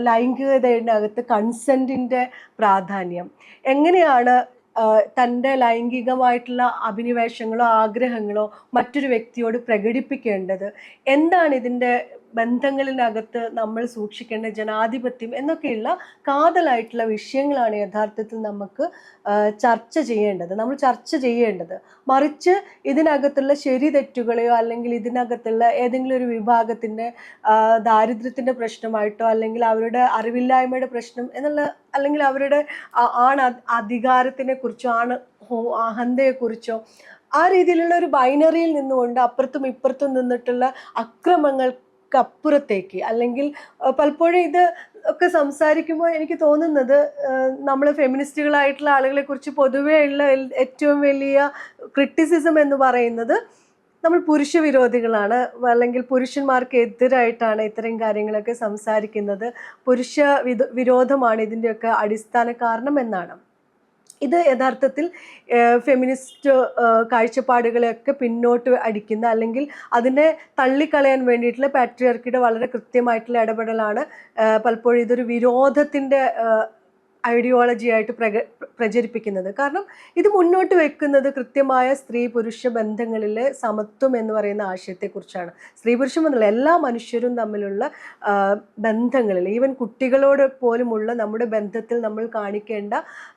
ലൈംഗികതയുടെ അകത്ത് കൺസെൻറ്റിൻ്റെ പ്രാധാന്യം, എങ്ങനെയാണ് തൻ്റെ ലൈംഗികമായിട്ടുള്ള അഭിനിവേശങ്ങളോ ആഗ്രഹങ്ങളോ മറ്റൊരു വ്യക്തിയോട് പ്രകടിപ്പിക്കേണ്ടത്, എന്താണ് ഇതിൻ്റെ ബന്ധങ്ങളിനകത്ത് നമ്മൾ സൂക്ഷിക്കേണ്ട ജനാധിപത്യം എന്നൊക്കെയുള്ള കാതലായിട്ടുള്ള വിഷയങ്ങളാണ് യഥാർത്ഥത്തിൽ നമുക്ക് നമ്മൾ ചർച്ച ചെയ്യേണ്ടത്. മറിച്ച് ഇതിനകത്തുള്ള ശരി തെറ്റുകളെയോ അല്ലെങ്കിൽ ഇതിനകത്തുള്ള ഏതെങ്കിലും ഒരു വിഭാഗത്തിൻ്റെ ദാരിദ്ര്യത്തിൻ്റെ പ്രശ്നമായിട്ടോ അല്ലെങ്കിൽ അവരുടെ അറിവില്ലായ്മയുടെ പ്രശ്നം അല്ലെങ്കിൽ അവരുടെ അധികാരത്തിനെ കുറിച്ചോ അഹന്തയെക്കുറിച്ചോ ആ രീതിയിലുള്ള ഒരു ബൈനറിയിൽ നിന്നുകൊണ്ട് അപ്പുറത്തും ഇപ്പുറത്തും നിന്നിട്ടുള്ള അക്രമങ്ങൾക്കപ്പുറത്തേക്ക് അല്ലെങ്കിൽ പലപ്പോഴും ഇത് ഒക്കെ സംസാരിക്കുമ്പോൾ എനിക്ക് തോന്നുന്നത് നമ്മൾ ഫെമിനിസ്റ്റുകളായിട്ടുള്ള ആളുകളെ കുറിച്ച് പൊതുവേ ഉള്ള ഏറ്റവും വലിയ ക്രിറ്റിസിസം എന്ന് പറയുന്നത് നമ്മൾ പുരുഷ വിരോധികളാണ് അല്ലെങ്കിൽ പുരുഷന്മാർക്ക് എതിരായിട്ടാണ് ഇത്തരം കാര്യങ്ങളൊക്കെ സംസാരിക്കുന്നത്, പുരുഷ വിരോധമാണ് ഇതിൻ്റെയൊക്കെ അടിസ്ഥാന കാരണം എന്നാണ്. ഇത് യഥാർത്ഥത്തിൽ ഫെമിനിസ്റ്റ് കാഴ്ചപ്പാടുകളെയൊക്കെ പിന്നോട്ട് അടിക്കുന്ന അല്ലെങ്കിൽ അതിനെ തള്ളിക്കളയാൻ വേണ്ടിയിട്ടുള്ള പാട്രിയാർക്കിയുടെ വളരെ കൃത്യമായിട്ടുള്ള ഇടപെടലാണ്. പലപ്പോഴും ഇതൊരു വിരോധത്തിൻ്റെ ഐഡിയോളജി ആയിട്ട് പ്രചരിപ്പിക്കുന്നത്. കാരണം ഇത് മുന്നോട്ട് വെക്കുന്നത് കൃത്യമായ സ്ത്രീ പുരുഷ ബന്ധങ്ങളിലെ സമത്വം എന്ന് പറയുന്ന ആശയത്തെക്കുറിച്ചാണ്. സ്ത്രീ പുരുഷം എന്നുള്ള എല്ലാ മനുഷ്യരും തമ്മിലുള്ള ബന്ധങ്ങളിൽ, ഈവൻ കുട്ടികളോട് പോലുമുള്ള നമ്മുടെ ബന്ധത്തിൽ നമ്മൾ കാണിക്കേണ്ട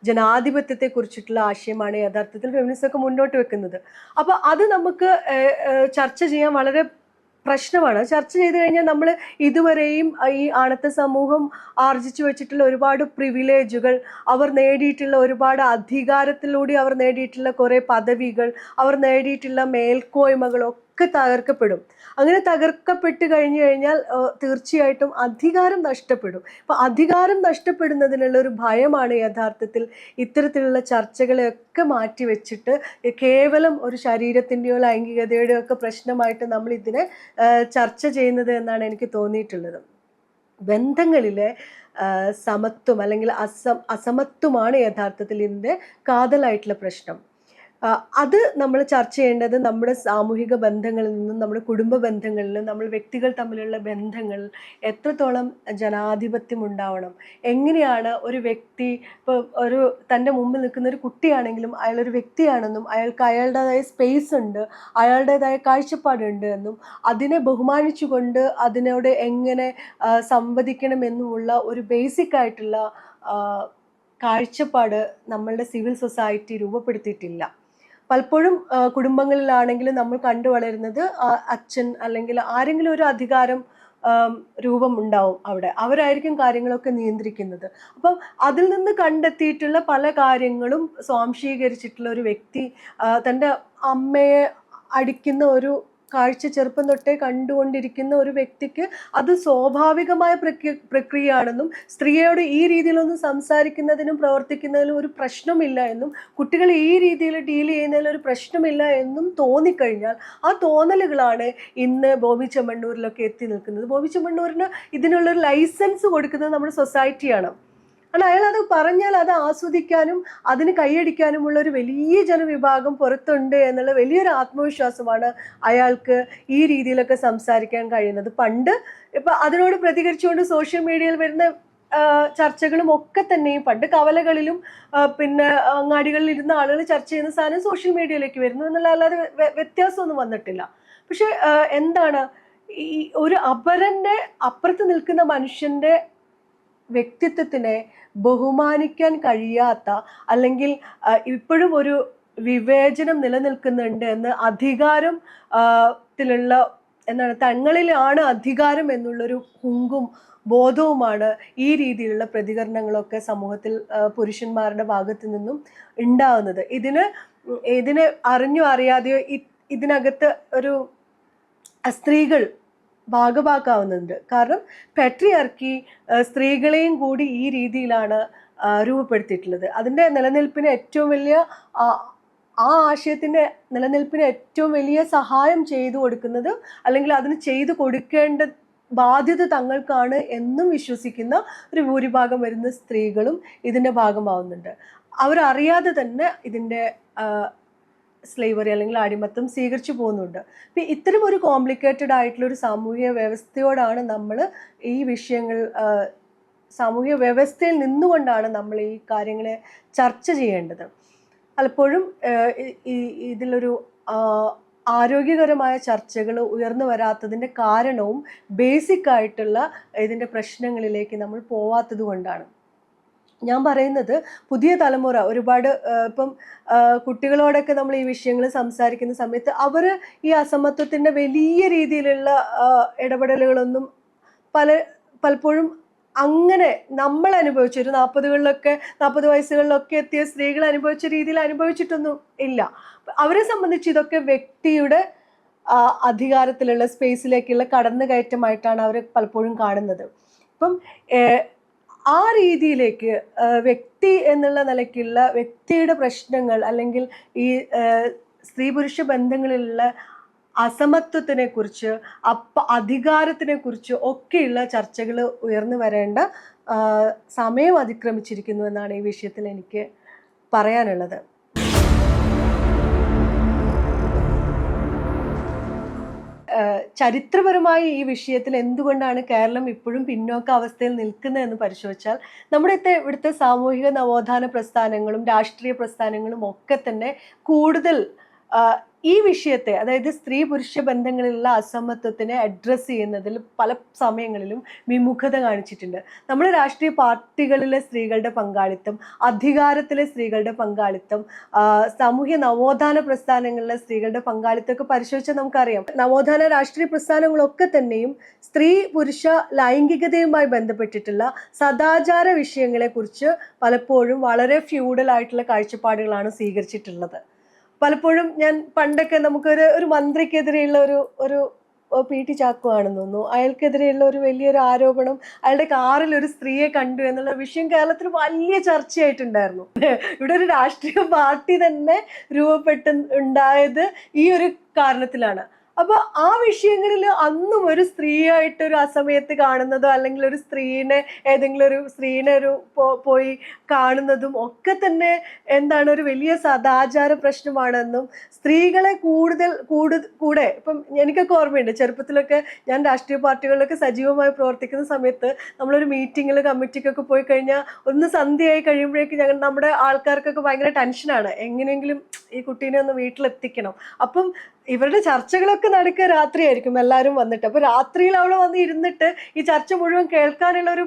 ജനാധിപത്യത്തെക്കുറിച്ചിട്ടുള്ള ആശയമാണ് യഥാർത്ഥത്തിൽ ഫെമിനിസം മുന്നോട്ട് വെക്കുന്നത്. അപ്പോൾ അത് നമുക്ക് ചർച്ച ചെയ്യാൻ വളരെ പ്രശ്നമാണ്. ചർച്ച ചെയ്ത് കഴിഞ്ഞാൽ നമ്മൾ ഇതുവരെയും ഈ ആണത്ത സമൂഹം ആർജിച്ചു വെച്ചിട്ടുള്ള ഒരുപാട് പ്രിവിലേജുകൾ, അവർ നേടിയിട്ടുള്ള ഒരുപാട് അധികാരത്തിലൂടെ അവർ നേടിയിട്ടുള്ള കുറേ പദവികൾ, അവർ നേടിയിട്ടുള്ള മേൽക്കോയ്മകളൊക്കെ തകർക്കപ്പെടും. അങ്ങനെ തകർക്കപ്പെട്ട് കഴിഞ്ഞു കഴിഞ്ഞാൽ തീർച്ചയായിട്ടും അധികാരം നഷ്ടപ്പെടും. അപ്പം അധികാരം നഷ്ടപ്പെടുന്നതിനുള്ള ഒരു ഭയമാണ് യഥാർത്ഥത്തിൽ ഇത്തരത്തിലുള്ള ചർച്ചകളെയൊക്കെ മാറ്റി വെച്ചിട്ട് കേവലം ഒരു ശരീരത്തിൻ്റെയോ ലൈംഗികതയുടെയോ ഒക്കെ പ്രശ്നമായിട്ട് നമ്മൾ ഇതിനെ ചർച്ച ചെയ്യുന്നത് എന്നാണ് എനിക്ക് തോന്നിയിട്ടുള്ളത്. ബന്ധങ്ങളിലെ സമത്വം അല്ലെങ്കിൽ അസമത്വമാണ് യഥാർത്ഥത്തിൽ ഇതിൻ്റെ കാതലായിട്ടുള്ള പ്രശ്നം. അത് നമ്മൾ ചർച്ച ചെയ്യേണ്ടത് നമ്മുടെ സാമൂഹിക ബന്ധങ്ങളിൽ നിന്നും, നമ്മുടെ കുടുംബ ബന്ധങ്ങളിലും, നമ്മൾ വ്യക്തികൾ തമ്മിലുള്ള ബന്ധങ്ങൾ എത്രത്തോളം ജനാധിപത്യം ഉണ്ടാവണം, എങ്ങനെയാണ് ഒരു വ്യക്തി ഇപ്പോൾ തൻ്റെ മുമ്പിൽ നിൽക്കുന്ന ഒരു കുട്ടിയാണെങ്കിലും അയാളൊരു വ്യക്തിയാണെന്നും അയാൾക്ക് അയാളുടേതായ സ്പേസ് ഉണ്ട്, അയാളുടേതായ കാഴ്ചപ്പാടുണ്ട് എന്നും അതിനെ ബഹുമാനിച്ചുകൊണ്ട് അതിനോട് എങ്ങനെ സംവദിക്കണമെന്നുമുള്ള ഒരു ബേസിക് ആയിട്ടുള്ള കാഴ്ചപ്പാട് നമ്മളുടെ സിവിൽ സൊസൈറ്റി രൂപപ്പെടുത്തിയിട്ടില്ല. പലപ്പോഴും കുടുംബങ്ങളിലാണെങ്കിലും നമ്മൾ കണ്ടു വളരുന്നത് അച്ഛൻ അല്ലെങ്കിൽ ആരെങ്കിലും ഒരു അധികാരം രൂപം ഉണ്ടാവും അവിടെ, അവരായിരിക്കും കാര്യങ്ങളൊക്കെ നിയന്ത്രിക്കുന്നത്. അപ്പം അതിൽ നിന്ന് കണ്ടെത്തിയിട്ടുള്ള പല കാര്യങ്ങളും സ്വാംശീകരിച്ചിട്ടുള്ള ഒരു വ്യക്തി തൻ്റെ അമ്മയെ അടിക്കുന്ന ഒരു കാഴ്ച ചെറുപ്പം തൊട്ടേ കണ്ടുകൊണ്ടിരിക്കുന്ന ഒരു വ്യക്തിക്ക് അത് സ്വാഭാവികമായ പ്രക്രിയയാണെന്നും സ്ത്രീയോട് ഈ രീതിയിലൊന്നും സംസാരിക്കുന്നതിനും പ്രവർത്തിക്കുന്നതിനും ഒരു പ്രശ്നമില്ല എന്നും കുട്ടികൾ ഈ രീതിയിൽ ഡീൽ ചെയ്യുന്നതിൽ ഒരു പ്രശ്നമില്ല എന്നും തോന്നിക്കഴിഞ്ഞാൽ ആ തോന്നലുകളാണ് ഇന്ന് ബോബി ചെമ്മണ്ണൂരിലൊക്കെ എത്തി നിൽക്കുന്നത്. ബോബി ചെമ്മണ്ണൂരിന് ഇതിനുള്ളൊരു ലൈസൻസ് കൊടുക്കുന്നത് നമ്മുടെ സൊസൈറ്റിയാണ്. കാരണം അയാൾ അത് പറഞ്ഞാൽ അത് ആസ്വദിക്കാനും അതിന് കൈയടിക്കാനുമുള്ള ഒരു വലിയ ജനവിഭാഗം പുറത്തുണ്ട് എന്നുള്ള വലിയൊരു ആത്മവിശ്വാസമാണ് അയാൾക്ക് ഈ രീതിയിലൊക്കെ സംസാരിക്കാൻ കഴിയുന്നത്. പണ്ട് ഇപ്പം അതിനോട് പ്രതികരിച്ചുകൊണ്ട് സോഷ്യൽ മീഡിയയിൽ വരുന്ന ചർച്ചകളും ഒക്കെ തന്നെയും പണ്ട് കവലകളിലും പിന്നെ അങ്ങാടികളിൽ ഇരുന്ന ആളുകൾ ചർച്ച ചെയ്യുന്ന സാധനം സോഷ്യൽ മീഡിയയിലേക്ക് വരുന്നു എന്നുള്ള, അല്ലാതെ വ്യത്യാസമൊന്നും വന്നിട്ടില്ല. പക്ഷെ എന്താണ് ഈ ഒരു അപരൻ്റെ അപ്പുറത്ത് നിൽക്കുന്ന മനുഷ്യൻ്റെ വ്യക്തിത്വത്തിനെ ബഹുമാനിക്കാൻ കഴിയാത്ത, അല്ലെങ്കിൽ ഇപ്പോഴും ഒരു വിവേചനം നിലനിൽക്കുന്നുണ്ട് എന്ന് അധികാരത്തിലുള്ള എന്താണ് തങ്ങളിലാണ് അധികാരം എന്നുള്ളൊരു ഹുങ്കും ബോധവുമാണ് ഈ രീതിയിലുള്ള പ്രതികരണങ്ങളൊക്കെ സമൂഹത്തിൽ പുരുഷന്മാരുടെ ഭാഗത്തു നിന്നും ഉണ്ടാകുന്നത്. ഇതിനെ അറിഞ്ഞോ അറിയാതെയോ ഇതിനകത്ത് ഒരു സ്ത്രീകൾ ഭാഗഭാക്കാവുന്നുണ്ട്. കാരണം പാട്രിയാർക്കി സ്ത്രീകളെയും കൂടി ഈ രീതിയിലാണ് രൂപപ്പെടുത്തിയിട്ടുള്ളത്. അതിൻ്റെ നിലനിൽപ്പിന് ഏറ്റവും വലിയ ആ ആശയത്തിൻ്റെ നിലനിൽപ്പിന് ഏറ്റവും വലിയ സഹായം ചെയ്തു കൊടുക്കുന്നത്, അല്ലെങ്കിൽ അതിന് ചെയ്തു കൊടുക്കേണ്ട ബാധ്യത തങ്ങൾക്കാണ് എന്നും വിശ്വസിക്കുന്ന ഒരു ഭൂരിഭാഗം വരുന്ന സ്ത്രീകളും ഇതിൻ്റെ ഭാഗമാവുന്നുണ്ട്. അവരറിയാതെ തന്നെ ഇതിൻ്റെ സ്ലേവറി അല്ലെങ്കിൽ അടിമത്തം സ്വീകരിച്ചു പോകുന്നുണ്ട്. അപ്പം ഇത്തരം ഒരു കോംപ്ലിക്കേറ്റഡ് ആയിട്ടുള്ള ഒരു സാമൂഹിക വ്യവസ്ഥയോടാണ് നമ്മൾ ഈ വിഷയങ്ങൾ, സാമൂഹിക വ്യവസ്ഥയിൽ നിന്നുകൊണ്ടാണ് നമ്മൾ ഈ കാര്യങ്ങളെ ചർച്ച ചെയ്യേണ്ടത്. പലപ്പോഴും ഇതിലൊരു ആരോഗ്യകരമായ ചർച്ചകൾ ഉയർന്നു വരാത്തതിൻ്റെ കാരണവും ബേസിക് ആയിട്ടുള്ള ഇതിൻ്റെ പ്രശ്നങ്ങളിലേക്ക് നമ്മൾ പോവാത്തത് കൊണ്ടാണ്. ഞാൻ പറയുന്നത് പുതിയ തലമുറ ഒരുപാട് ഇപ്പം കുട്ടികളോടൊക്കെ നമ്മൾ ഈ വിഷയങ്ങൾ സംസാരിക്കുന്ന സമയത്ത് അവർ ഈ അസമത്വത്തിൻ്റെ വലിയ രീതിയിലുള്ള ഇടപെടലുകളൊന്നും പലപ്പോഴും അങ്ങനെ നമ്മൾ അനുഭവിച്ച ഒരു 40 വയസ്സുകളിലൊക്കെ എത്തിയ സ്ത്രീകൾ അനുഭവിച്ച രീതിയിൽ അനുഭവിച്ചിട്ടൊന്നും ഇല്ല. അവരെ സംബന്ധിച്ച് ഇതൊക്കെ വ്യക്തിയുടെ അധികാരത്തിലുള്ള സ്പേസിലേക്കുള്ള കടന്നുകയറ്റമായിട്ടാണ് അവർ പലപ്പോഴും കാണുന്നത്. ഇപ്പം ആ രീതിയിലേക്ക് വ്യക്തി എന്നുള്ള നിലയ്ക്കുള്ള വ്യക്തിയുടെ പ്രശ്നങ്ങൾ, അല്ലെങ്കിൽ ഈ സ്ത്രീ പുരുഷ ബന്ധങ്ങളിലുള്ള അസമത്വത്തിനെ കുറിച്ച്, അധികാരത്തിനെ കുറിച്ച് ഒക്കെയുള്ള ചർച്ചകൾ ഉയർന്നു വരേണ്ട സമയം അതിക്രമിച്ചിരിക്കുന്നു എന്നാണ് ഈ വിഷയത്തിൽ എനിക്ക് പറയാനുള്ളത്. ചരിത്രപരമായി ഈ വിഷയത്തിൽ എന്തുകൊണ്ടാണ് കേരളം ഇപ്പോഴും പിന്നോക്ക അവസ്ഥയിൽ നിൽക്കുന്നതെന്ന് പരിശോധിച്ചാൽ ഇവിടുത്തെ സാമൂഹിക നവോത്ഥാന പ്രസ്ഥാനങ്ങളും രാഷ്ട്രീയ പ്രസ്ഥാനങ്ങളും ഒക്കെ തന്നെ കൂടുതൽ ഈ വിഷയത്തെ, അതായത് സ്ത്രീ പുരുഷ ബന്ധങ്ങളിലുള്ള അസമത്വത്തിനെ അഡ്രസ്സ് ചെയ്യുന്നതിൽ പല സമയങ്ങളിലും വിമുഖത കാണിച്ചിട്ടുണ്ട്. നമ്മുടെ രാഷ്ട്രീയ പാർട്ടികളിലെ സ്ത്രീകളുടെ പങ്കാളിത്തം, അധികാരത്തിലെ സ്ത്രീകളുടെ പങ്കാളിത്തം, സാമൂഹ്യ നവോത്ഥാന പ്രസ്ഥാനങ്ങളിലെ സ്ത്രീകളുടെ പങ്കാളിത്തമൊക്കെ പരിശോധിച്ചാൽ നമുക്കറിയാം. നവോത്ഥാന രാഷ്ട്രീയ പ്രസ്ഥാനങ്ങളൊക്കെ തന്നെയും സ്ത്രീ പുരുഷ ലൈംഗികതയുമായി ബന്ധപ്പെട്ടിട്ടുള്ള സദാചാര വിഷയങ്ങളെക്കുറിച്ച് പലപ്പോഴും വളരെ ഫ്യൂഡൽ ആയിട്ടുള്ള കാഴ്ചപ്പാടുകളാണ് സ്വീകരിച്ചിട്ടുള്ളത്. പലപ്പോഴും ഞാൻ പണ്ടൊക്കെ നമുക്കൊരു മന്ത്രിക്കെതിരെയുള്ള ഒരു പി.ടി. ചാക്കോ ആണെന്ന് തോന്നുന്നു, അയാൾക്കെതിരെയുള്ള ഒരു വലിയൊരു ആരോപണം, അയാളുടെ കാറിൽ ഒരു സ്ത്രീയെ കണ്ടു എന്നുള്ള വിഷയം കേരളത്തിൽ വലിയ ചർച്ചയായിട്ടുണ്ടായിരുന്നു. ഇവിടെ ഒരു രാഷ്ട്രീയ പാർട്ടി തന്നെ ഉണ്ടായത് ഈ ഒരു കാരണത്തിലാണ്. അപ്പൊ ആ വിഷയങ്ങളിൽ അന്നും ഒരു സ്ത്രീയായിട്ടൊരു അസമയത്ത് കാണുന്നതോ അല്ലെങ്കിൽ ഒരു സ്ത്രീനെ പോയി കാണുന്നതും ഒക്കെ തന്നെ ഒരു വലിയ സദാചാര പ്രശ്നമാണെന്നും സ്ത്രീകളെ കൂടെ ഇപ്പം എനിക്കൊക്കെ ഓർമ്മയുണ്ട്, ചെറുപ്പത്തിലൊക്കെ ഞാൻ രാഷ്ട്രീയ പാർട്ടികളിലൊക്കെ സജീവമായി പ്രവർത്തിക്കുന്ന സമയത്ത് നമ്മളൊരു മീറ്റിങ്ങിൽ കമ്മിറ്റിക്കൊക്കെ പോയി കഴിഞ്ഞാൽ ഒന്ന് സന്ധ്യയായി കഴിയുമ്പോഴേക്കും നമ്മുടെ ആൾക്കാർക്കൊക്കെ ഭയങ്കര ടെൻഷനാണ്, എങ്ങനെയെങ്കിലും ഈ കുട്ടീനെ ഒന്ന് വീട്ടിലെത്തിക്കണം. അപ്പം ഇവരുടെ ചർച്ചകളൊക്കെ നടക്കുക രാത്രിയായിരിക്കും, എല്ലാവരും വന്നിട്ട്. അപ്പൊ രാത്രിയിൽ അവിടെ വന്ന് ഇരുന്നിട്ട് ഈ ചർച്ച മുഴുവൻ കേൾക്കാനുള്ള ഒരു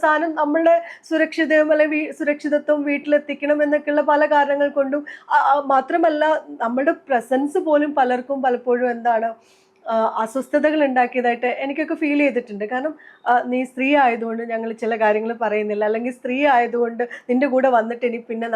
സാധനം നമ്മളുടെ സുരക്ഷിതത്വം വീട്ടിലെത്തിക്കണം എന്നൊക്കെയുള്ള പല കാരണങ്ങൾ കൊണ്ടും മാത്രമല്ല നമ്മളുടെ പ്രസൻസ് പോലും പലർക്കും പലപ്പോഴും അസ്വസ്ഥതകൾ ഉണ്ടാക്കിയതായിട്ട് എനിക്കൊക്കെ ഫീൽ ചെയ്തിട്ടുണ്ട്. കാരണം നീ സ്ത്രീ ആയതുകൊണ്ട് ഞങ്ങൾ ചില കാര്യങ്ങൾ പറയുന്നില്ല, അല്ലെങ്കിൽ സ്ത്രീ ആയതുകൊണ്ട് നിന്റെ കൂടെ വന്നിട്ട് ഇനി പിന്നെ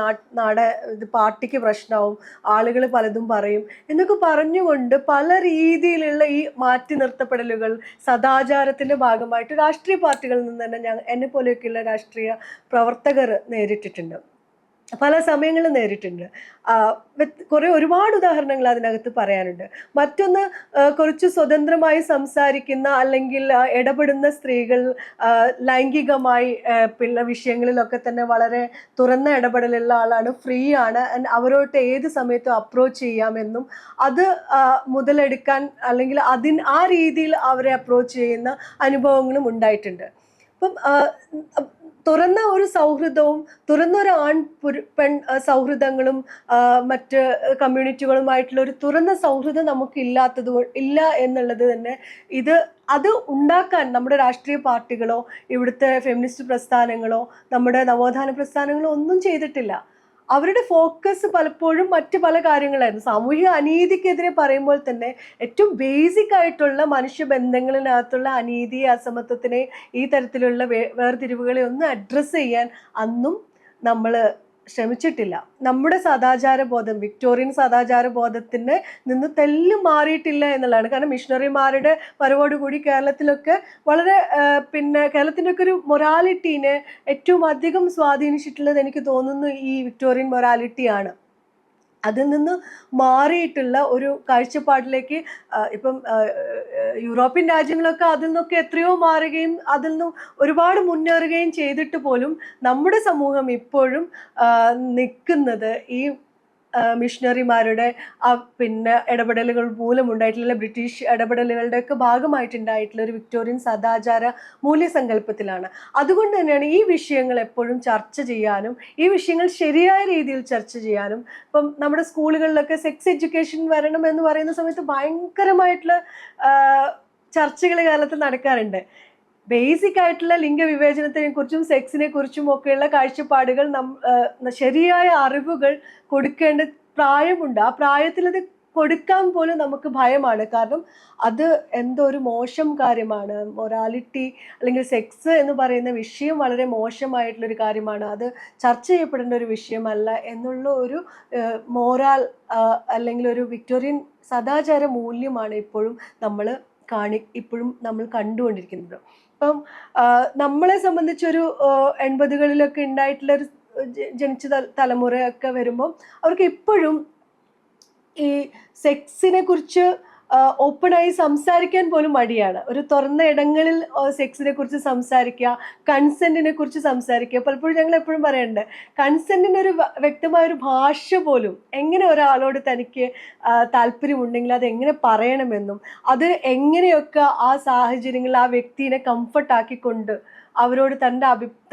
ഇത് പാർട്ടിക്ക് പ്രശ്നമാവും, ആളുകൾ പലതും പറയും എന്നൊക്കെ പറഞ്ഞുകൊണ്ട് പല രീതിയിലുള്ള ഈ മാറ്റി നിർത്തപ്പെടലുകൾ സദാചാരത്തിന്റെ ഭാഗമായിട്ട് രാഷ്ട്രീയ പാർട്ടികളിൽ നിന്ന് തന്നെ എന്നെ പോലെയൊക്കെയുള്ള രാഷ്ട്രീയ പ്രവർത്തകർ നേരിട്ടിട്ടുണ്ട്, പല സമയങ്ങളിൽ നേരിട്ടുണ്ട്. ഒരുപാട് ഉദാഹരണങ്ങൾ അതിനകത്ത് പറയാനുണ്ട്. മറ്റൊന്ന്, കുറച്ച് സ്വതന്ത്രമായി സംസാരിക്കുന്ന അല്ലെങ്കിൽ ഇടപെടുന്ന സ്ത്രീകൾ ലൈംഗികമായി പിന്നെ വിഷയങ്ങളിലൊക്കെ തന്നെ വളരെ തുറന്ന ഇടപെടലുള്ള ആളാണ്, ഫ്രീ ആണ്, അവരോട്ട് ഏത് സമയത്തും അപ്രോച്ച് ചെയ്യാമെന്നും അത് മുതലെടുക്കാൻ അല്ലെങ്കിൽ ആ രീതിയിൽ അവരെ അപ്രോച്ച് ചെയ്യുന്ന അനുഭവങ്ങളും ഉണ്ടായിട്ടുണ്ട്. അപ്പം തുറന്ന ഒരു സൗഹൃദവും തുറന്ന ഒരു പെൺ സൗഹൃദങ്ങളും മറ്റ് കമ്മ്യൂണിറ്റികളുമായിട്ടുള്ള ഒരു തുറന്ന സൗഹൃദം നമുക്ക് ഇല്ല എന്നുള്ളത് തന്നെ അത് ഉണ്ടാക്കാൻ നമ്മുടെ രാഷ്ട്രീയ പാർട്ടികളോ ഇവിടുത്തെ ഫെമിനിസ്റ്റ് പ്രസ്ഥാനങ്ങളോ നമ്മുടെ നവോത്ഥാന പ്രസ്ഥാനങ്ങളോ ഒന്നും ചെയ്തിട്ടില്ല. അവരുടെ ഫോക്കസ് പലപ്പോഴും മറ്റ് പല കാര്യങ്ങളായിരുന്നു. സാമൂഹിക അനീതിക്കെതിരെ പറയുമ്പോൾ തന്നെ ഏറ്റവും ബേസിക് ആയിട്ടുള്ള മനുഷ്യബന്ധങ്ങളിനകത്തുള്ള അനീതി, അസമത്വത്തിനെ, ഈ തരത്തിലുള്ള വേർതിരിവുകളെ ഒന്നും അഡ്രസ്സ് ചെയ്യാൻ അന്നും നമ്മൾ ശ്രമിച്ചിട്ടില്ല. നമ്മുടെ സദാചാര ബോധം, വിക്ടോറിയൻ സദാചാര ബോധത്തിന് നിന്ന് തെല്ലും മാറിയിട്ടില്ല എന്നുള്ളതാണ്. കാരണം മിഷണറിമാരുടെ വരവോടുകൂടി കേരളത്തിലൊക്കെ വളരെ കേരളത്തിൻ്റെ ഒക്കെ ഒരു മൊറാലിറ്റീനെ ഏറ്റവും അധികം സ്വാധീനിച്ചിട്ടുള്ളത് എനിക്ക് തോന്നുന്നു ഈ വിക്ടോറിയൻ മൊറാലിറ്റിയാണ്. അതിൽ നിന്ന് മാറിയിട്ടുള്ള ഒരു കാഴ്ചപ്പാടിലേക്ക് ഇപ്പം യൂറോപ്യൻ രാജ്യങ്ങളൊക്കെ അതിൽ നിന്നൊക്കെ എത്രയോ മാറുകയും അതിൽ നിന്നും ഒരുപാട് മുന്നേറുകയും ചെയ്തിട്ട് പോലും നമ്മുടെ സമൂഹം ഇപ്പോഴും നിൽക്കുന്നത് ഈ മിഷണറിമാരുടെ ഇടപെടലുകൾ മൂലമുണ്ടായിട്ടുള്ള ബ്രിട്ടീഷ് ഇടപെടലുകളുടെ ഒക്കെ ഭാഗമായിട്ടുണ്ടായിട്ടുള്ള ഒരു വിക്ടോറിയൻ സദാചാര മൂല്യസങ്കല്പത്തിലാണ്. അതുകൊണ്ട് തന്നെയാണ് ഈ വിഷയങ്ങൾ എപ്പോഴും ചർച്ച ചെയ്യാനും ഈ വിഷയങ്ങൾ ശരിയായ രീതിയിൽ ചർച്ച ചെയ്യാനും ഇപ്പം നമ്മുടെ സ്കൂളുകളിലൊക്കെ സെക്സ് എഡ്യൂക്കേഷൻ വരണം എന്ന് പറയുന്ന സമയത്ത് ഭയങ്കരമായിട്ടുള്ള ചർച്ചകൾ കേരളത്തിൽ നടക്കാറുണ്ട്. ബേസിക് ആയിട്ടുള്ള ലിംഗവിവേചനത്തിനെ കുറിച്ചും സെക്സിനെ കുറിച്ചും ഒക്കെയുള്ള കാഴ്ചപ്പാടുകൾ ശരിയായ അറിവുകൾ കൊടുക്കേണ്ട പ്രായമുണ്ട്. ആ പ്രായത്തിൽ അത് കൊടുക്കാൻ പോലും നമുക്ക് ഭയമാണ്. കാരണം അത് ഒരു മോശം കാര്യമാണ്. മൊറാലിറ്റി അല്ലെങ്കിൽ സെക്സ് എന്ന് പറയുന്ന വിഷയം വളരെ മോശമായിട്ടുള്ളൊരു കാര്യമാണ്, അത് ചർച്ച ചെയ്യപ്പെടേണ്ട ഒരു വിഷയമല്ല എന്നുള്ള ഒരു മോറൽ അല്ലെങ്കിൽ ഒരു വിക്ടോറിയൻ സദാചാര മൂല്യമാണ് ഇപ്പോഴും നമ്മൾ കണ്ടുകൊണ്ടിരിക്കുന്നത്. ഇപ്പം നമ്മളെ സംബന്ധിച്ചൊരു 80കളിലൊക്കെ ഉണ്ടായിട്ടുള്ള ഒരു ജനിച്ച തലമുറയൊക്കെ വരുമ്പം അവർക്ക് ഇപ്പോഴും ഈ സെക്സിനെ കുറിച്ച് ഓപ്പണായി സംസാരിക്കാൻ പോലും മടിയാണ്. ഒരു തുറന്ന ഇടങ്ങളിൽ സെക്സിനെ കുറിച്ച് സംസാരിക്കുക, കൺസെന്റിനെ കുറിച്ച് സംസാരിക്കുക. പലപ്പോഴും ഞങ്ങൾ എപ്പോഴും പറയുന്നുണ്ട്, കൺസെന്റിന് ഒരു വ്യക്തമായ ഒരു ഭാഷ പോലും, എങ്ങനെ ഒരാളോട് തനിക്ക് താല്പര്യമുണ്ടെങ്കിൽ അത് എങ്ങനെ പറയണമെന്നും അത് എങ്ങനെയൊക്കെ ആ സാഹചര്യങ്ങളിൽ ആ വ്യക്തിയെ കംഫർട്ടാക്കിക്കൊണ്ട് അവരോട്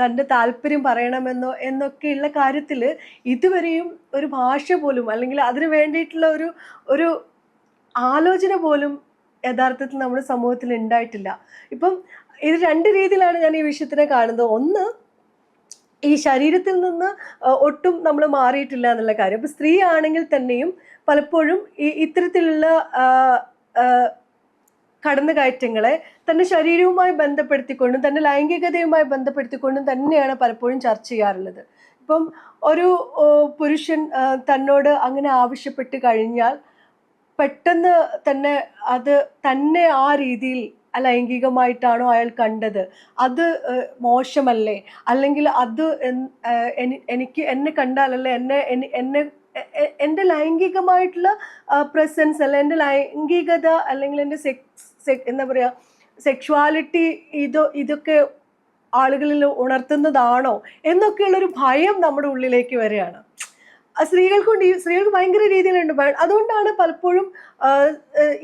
തൻ്റെ താല്പര്യം പറയണമെന്നോ എന്നൊക്കെയുള്ള കാര്യത്തിൽ ഇതുവരെയും ഒരു ഭാഷ പോലും, അല്ലെങ്കിൽ അതിന് വേണ്ടിയിട്ടുള്ള ഒരു ആലോചന പോലും യഥാർത്ഥത്തിൽ നമ്മുടെ സമൂഹത്തിൽ ഉണ്ടായിട്ടില്ല. ഇപ്പം ഇത് രണ്ട് രീതിയിലാണ് ഞാൻ ഈ വിഷയത്തിനെ കാണുന്നത്. ഒന്ന്, ഈ ശരീരത്തിൽ നിന്ന് ഒട്ടും നമ്മൾ മാറിയിട്ടില്ല എന്നുള്ള കാര്യം. ഇപ്പം സ്ത്രീ ആണെങ്കിൽ തന്നെയും പലപ്പോഴും ഇത്തരത്തിലുള്ള കടന്നുകയറ്റങ്ങളെ തൻ്റെ ശരീരവുമായി ബന്ധപ്പെടുത്തിക്കൊണ്ടും തൻ്റെ ലൈംഗികതയുമായി ബന്ധപ്പെടുത്തിക്കൊണ്ടും തന്നെയാണ് പലപ്പോഴും ചർച്ച ചെയ്യാറുള്ളത്. ഇപ്പം ഒരു പുരുഷൻ തന്നോട് അങ്ങനെ ആവശ്യപ്പെട്ട് കഴിഞ്ഞാൽ പെട്ടെന്ന് തന്നെ അത് തന്നെ ആ രീതിയിൽ ലൈംഗികമായിട്ടാണോ അയാൾ കണ്ടത്, അത് മോശമല്ലേ, അല്ലെങ്കിൽ അത് എന്നെ കണ്ടാലല്ലേ എന്നെ എൻ്റെ ലൈംഗികമായിട്ടുള്ള പ്രസൻസ് അല്ല, എൻ്റെ ലൈംഗികത അല്ലെങ്കിൽ എൻ്റെ എന്താ പറയുക സെക്ഷുവാലിറ്റി ഇതൊക്കെ ആളുകളിൽ ഉണർത്തുന്നതാണോ എന്നൊക്കെയുള്ളൊരു ഭയം നമ്മുടെ ഉള്ളിലേക്ക് വരികയാണ്. സ്ത്രീകൾക്ക് ഭയങ്കര രീതിയിലുണ്ട്. അതുകൊണ്ടാണ് പലപ്പോഴും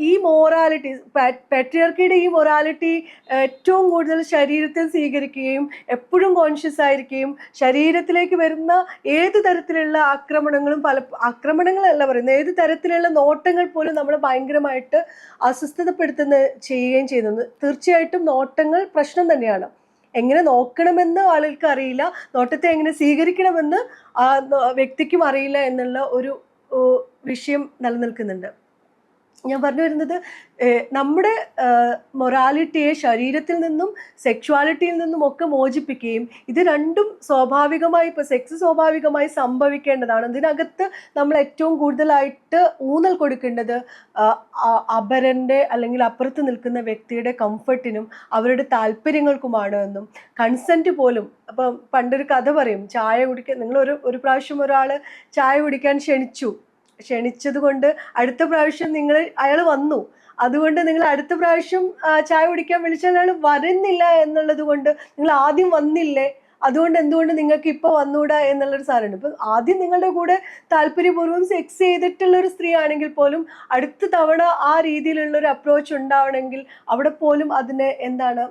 ഈ മൊറാലിറ്റി, പാട്രിയാർക്കിയുടെ ഈ മൊറാലിറ്റി ഏറ്റവും കൂടുതൽ ശരീരത്തിൽ സ്വീകരിക്കുകയും എപ്പോഴും കോൺഷ്യസ് ആയിരിക്കുകയും ശരീരത്തിലേക്ക് വരുന്ന ഏത് തരത്തിലുള്ള ആക്രമണങ്ങളല്ല പറയുന്നത്, ഏത് തരത്തിലുള്ള നോട്ടങ്ങൾ പോലും നമ്മൾ ഭയങ്കരമായിട്ട് ചെയ്യുകയും ചെയ്യുന്നത്. തീർച്ചയായിട്ടും നോട്ടങ്ങൾ പ്രശ്നം തന്നെയാണ്. എങ്ങനെ നോക്കണമെന്ന് ആളുകൾക്ക് അറിയില്ല, നോട്ടത്തെ എങ്ങനെ സ്വീകരിക്കണമെന്ന് ആ വ്യക്തിക്കും അറിയില്ല എന്നുള്ള ഒരു വിഷയം നിലനിൽക്കുന്നുണ്ട്. ഞാൻ പറഞ്ഞു വരുന്നത്, നമ്മുടെ മൊറാലിറ്റിയെ ശരീരത്തിൽ നിന്നും സെക്ഷുവാലിറ്റിയിൽ നിന്നും ഒക്കെ മോചിപ്പിക്കുകയും ഇത് രണ്ടും സ്വാഭാവികമായി, ഇപ്പോൾ സെക്സ് സ്വാഭാവികമായി സംഭവിക്കേണ്ടതാണ്. ഇതിനകത്ത് നമ്മൾ ഏറ്റവും കൂടുതലായിട്ട് ഊന്നൽ കൊടുക്കേണ്ടത് അപരൻ്റെ അല്ലെങ്കിൽ അപ്പുറത്ത് നിൽക്കുന്ന വ്യക്തിയുടെ കംഫർട്ടിനും അവരുടെ താല്പര്യങ്ങൾക്കുമാണ് എന്നും, കൺസെൻറ്റ് പോലും. അപ്പം പണ്ടൊരു കഥ പറയും, ചായ കുടിക്കാൻ നിങ്ങൾ ഒരു പ്രാവശ്യം ഒരാൾ ചായ കുടിക്കാൻ ക്ഷണിച്ചത് കൊണ്ട് അടുത്ത പ്രാവശ്യം അയാൾ വന്നു, അതുകൊണ്ട് നിങ്ങൾ അടുത്ത പ്രാവശ്യം ചായ കുടിക്കാൻ വിളിച്ചാൽ അയാൾ വരുന്നില്ല എന്നുള്ളത് കൊണ്ട് നിങ്ങൾ ആദ്യം വന്നില്ലേ, അതുകൊണ്ട് എന്തുകൊണ്ട് നിങ്ങൾക്ക് ഇപ്പോൾ വന്നൂടാ എന്നുള്ളൊരു സാധനമുണ്ട്. ഇപ്പം ആദ്യം നിങ്ങളുടെ കൂടെ താല്പര്യപൂർവ്വം സെക്സ് ചെയ്തിട്ടുള്ള ഒരു സ്ത്രീ ആണെങ്കിൽ പോലും അടുത്ത തവണ ആ രീതിയിലുള്ളൊരു അപ്രോച്ച് ഉണ്ടാവണമെങ്കിൽ അവിടെ പോലും അതിന് എന്താണ്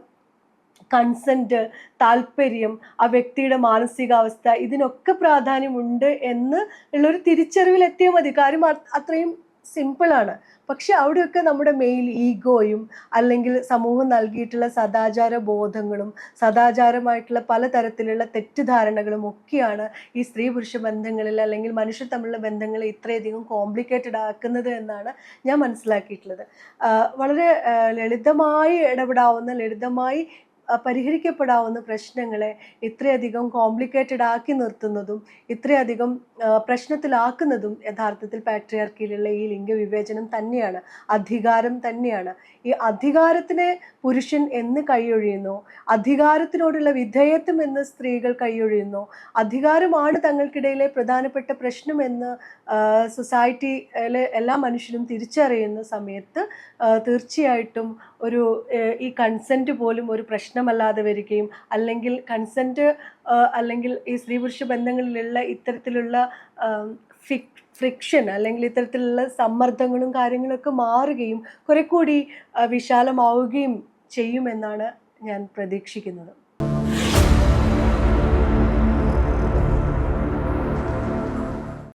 കൺസെൻറ്റ്, താല്പര്യം, ആ വ്യക്തിയുടെ മാനസികാവസ്ഥ, ഇതിനൊക്കെ പ്രാധാന്യമുണ്ട് എന്ന് ഉള്ളൊരു തിരിച്ചറിവിലെത്തിയാൽ മതി. കാര്യം അത്രയും സിമ്പിളാണ്. പക്ഷെ അവിടെയൊക്കെ നമ്മുടെ മെയിൽ ഈഗോയും അല്ലെങ്കിൽ സമൂഹം നൽകിയിട്ടുള്ള സദാചാര ബോധങ്ങളും സദാചാരമായിട്ടുള്ള പലതരത്തിലുള്ള തെറ്റിദ്ധാരണകളും ഒക്കെയാണ് ഈ സ്ത്രീ പുരുഷ ബന്ധങ്ങളിൽ അല്ലെങ്കിൽ മനുഷ്യർ തമ്മിലുള്ള ബന്ധങ്ങളെ ഇത്രയധികം കോംപ്ലിക്കേറ്റഡ് ആക്കുന്നത് എന്നാണ് ഞാൻ മനസ്സിലാക്കിയിട്ടുള്ളത്. വളരെ ലളിതമായി ലളിതമായി പരിഹരിക്കപ്പെടാവുന്ന പ്രശ്നങ്ങളെ ഇത്രയധികം കോംപ്ലിക്കേറ്റഡ് ആക്കി നിർത്തുന്നതും ഇത്രയധികം പ്രശ്നത്തിലാക്കുന്നതും യഥാർത്ഥത്തിൽ പാട്രിയാർക്കിയിലുള്ള ഈ ലിംഗവിവേചനം തന്നെയാണ്, അധികാരം തന്നെയാണ്. ഈ അധികാരത്തിനെ പുരുഷൻ എന്ന് കൈയൊഴിയുന്നു, അധികാരത്തിനോടുള്ള വിധേയത്വം എന്ന് സ്ത്രീകൾ കൈയൊഴിയുന്നു, അധികാരമാണ് തങ്ങൾക്കിടയിലെ പ്രധാനപ്പെട്ട പ്രശ്നമെന്ന് സൊസൈറ്റിയിലെ എല്ലാ മനുഷ്യരും തിരിച്ചറിയുന്ന സമയത്ത് തീർച്ചയായിട്ടും ഈ കൺസെൻറ്റ് പോലും ഒരു പ്രശ്നമല്ലാതെ വരികയും, അല്ലെങ്കിൽ കൺസെൻറ്റ് അല്ലെങ്കിൽ ഈ സ്ത്രീ പുരുഷ ബന്ധങ്ങളിലുള്ള ഇത്തരത്തിലുള്ള ഫ്രിക്ഷൻ അല്ലെങ്കിൽ ഇത്തരത്തിലുള്ള സമ്മർദ്ദങ്ങളും കാര്യങ്ങളൊക്കെ മാറുകയും കുറെ കൂടി വിശാലമാവുകയും ചെയ്യുമെന്നാണ് ഞാൻ പ്രതീക്ഷിക്കുന്നത്.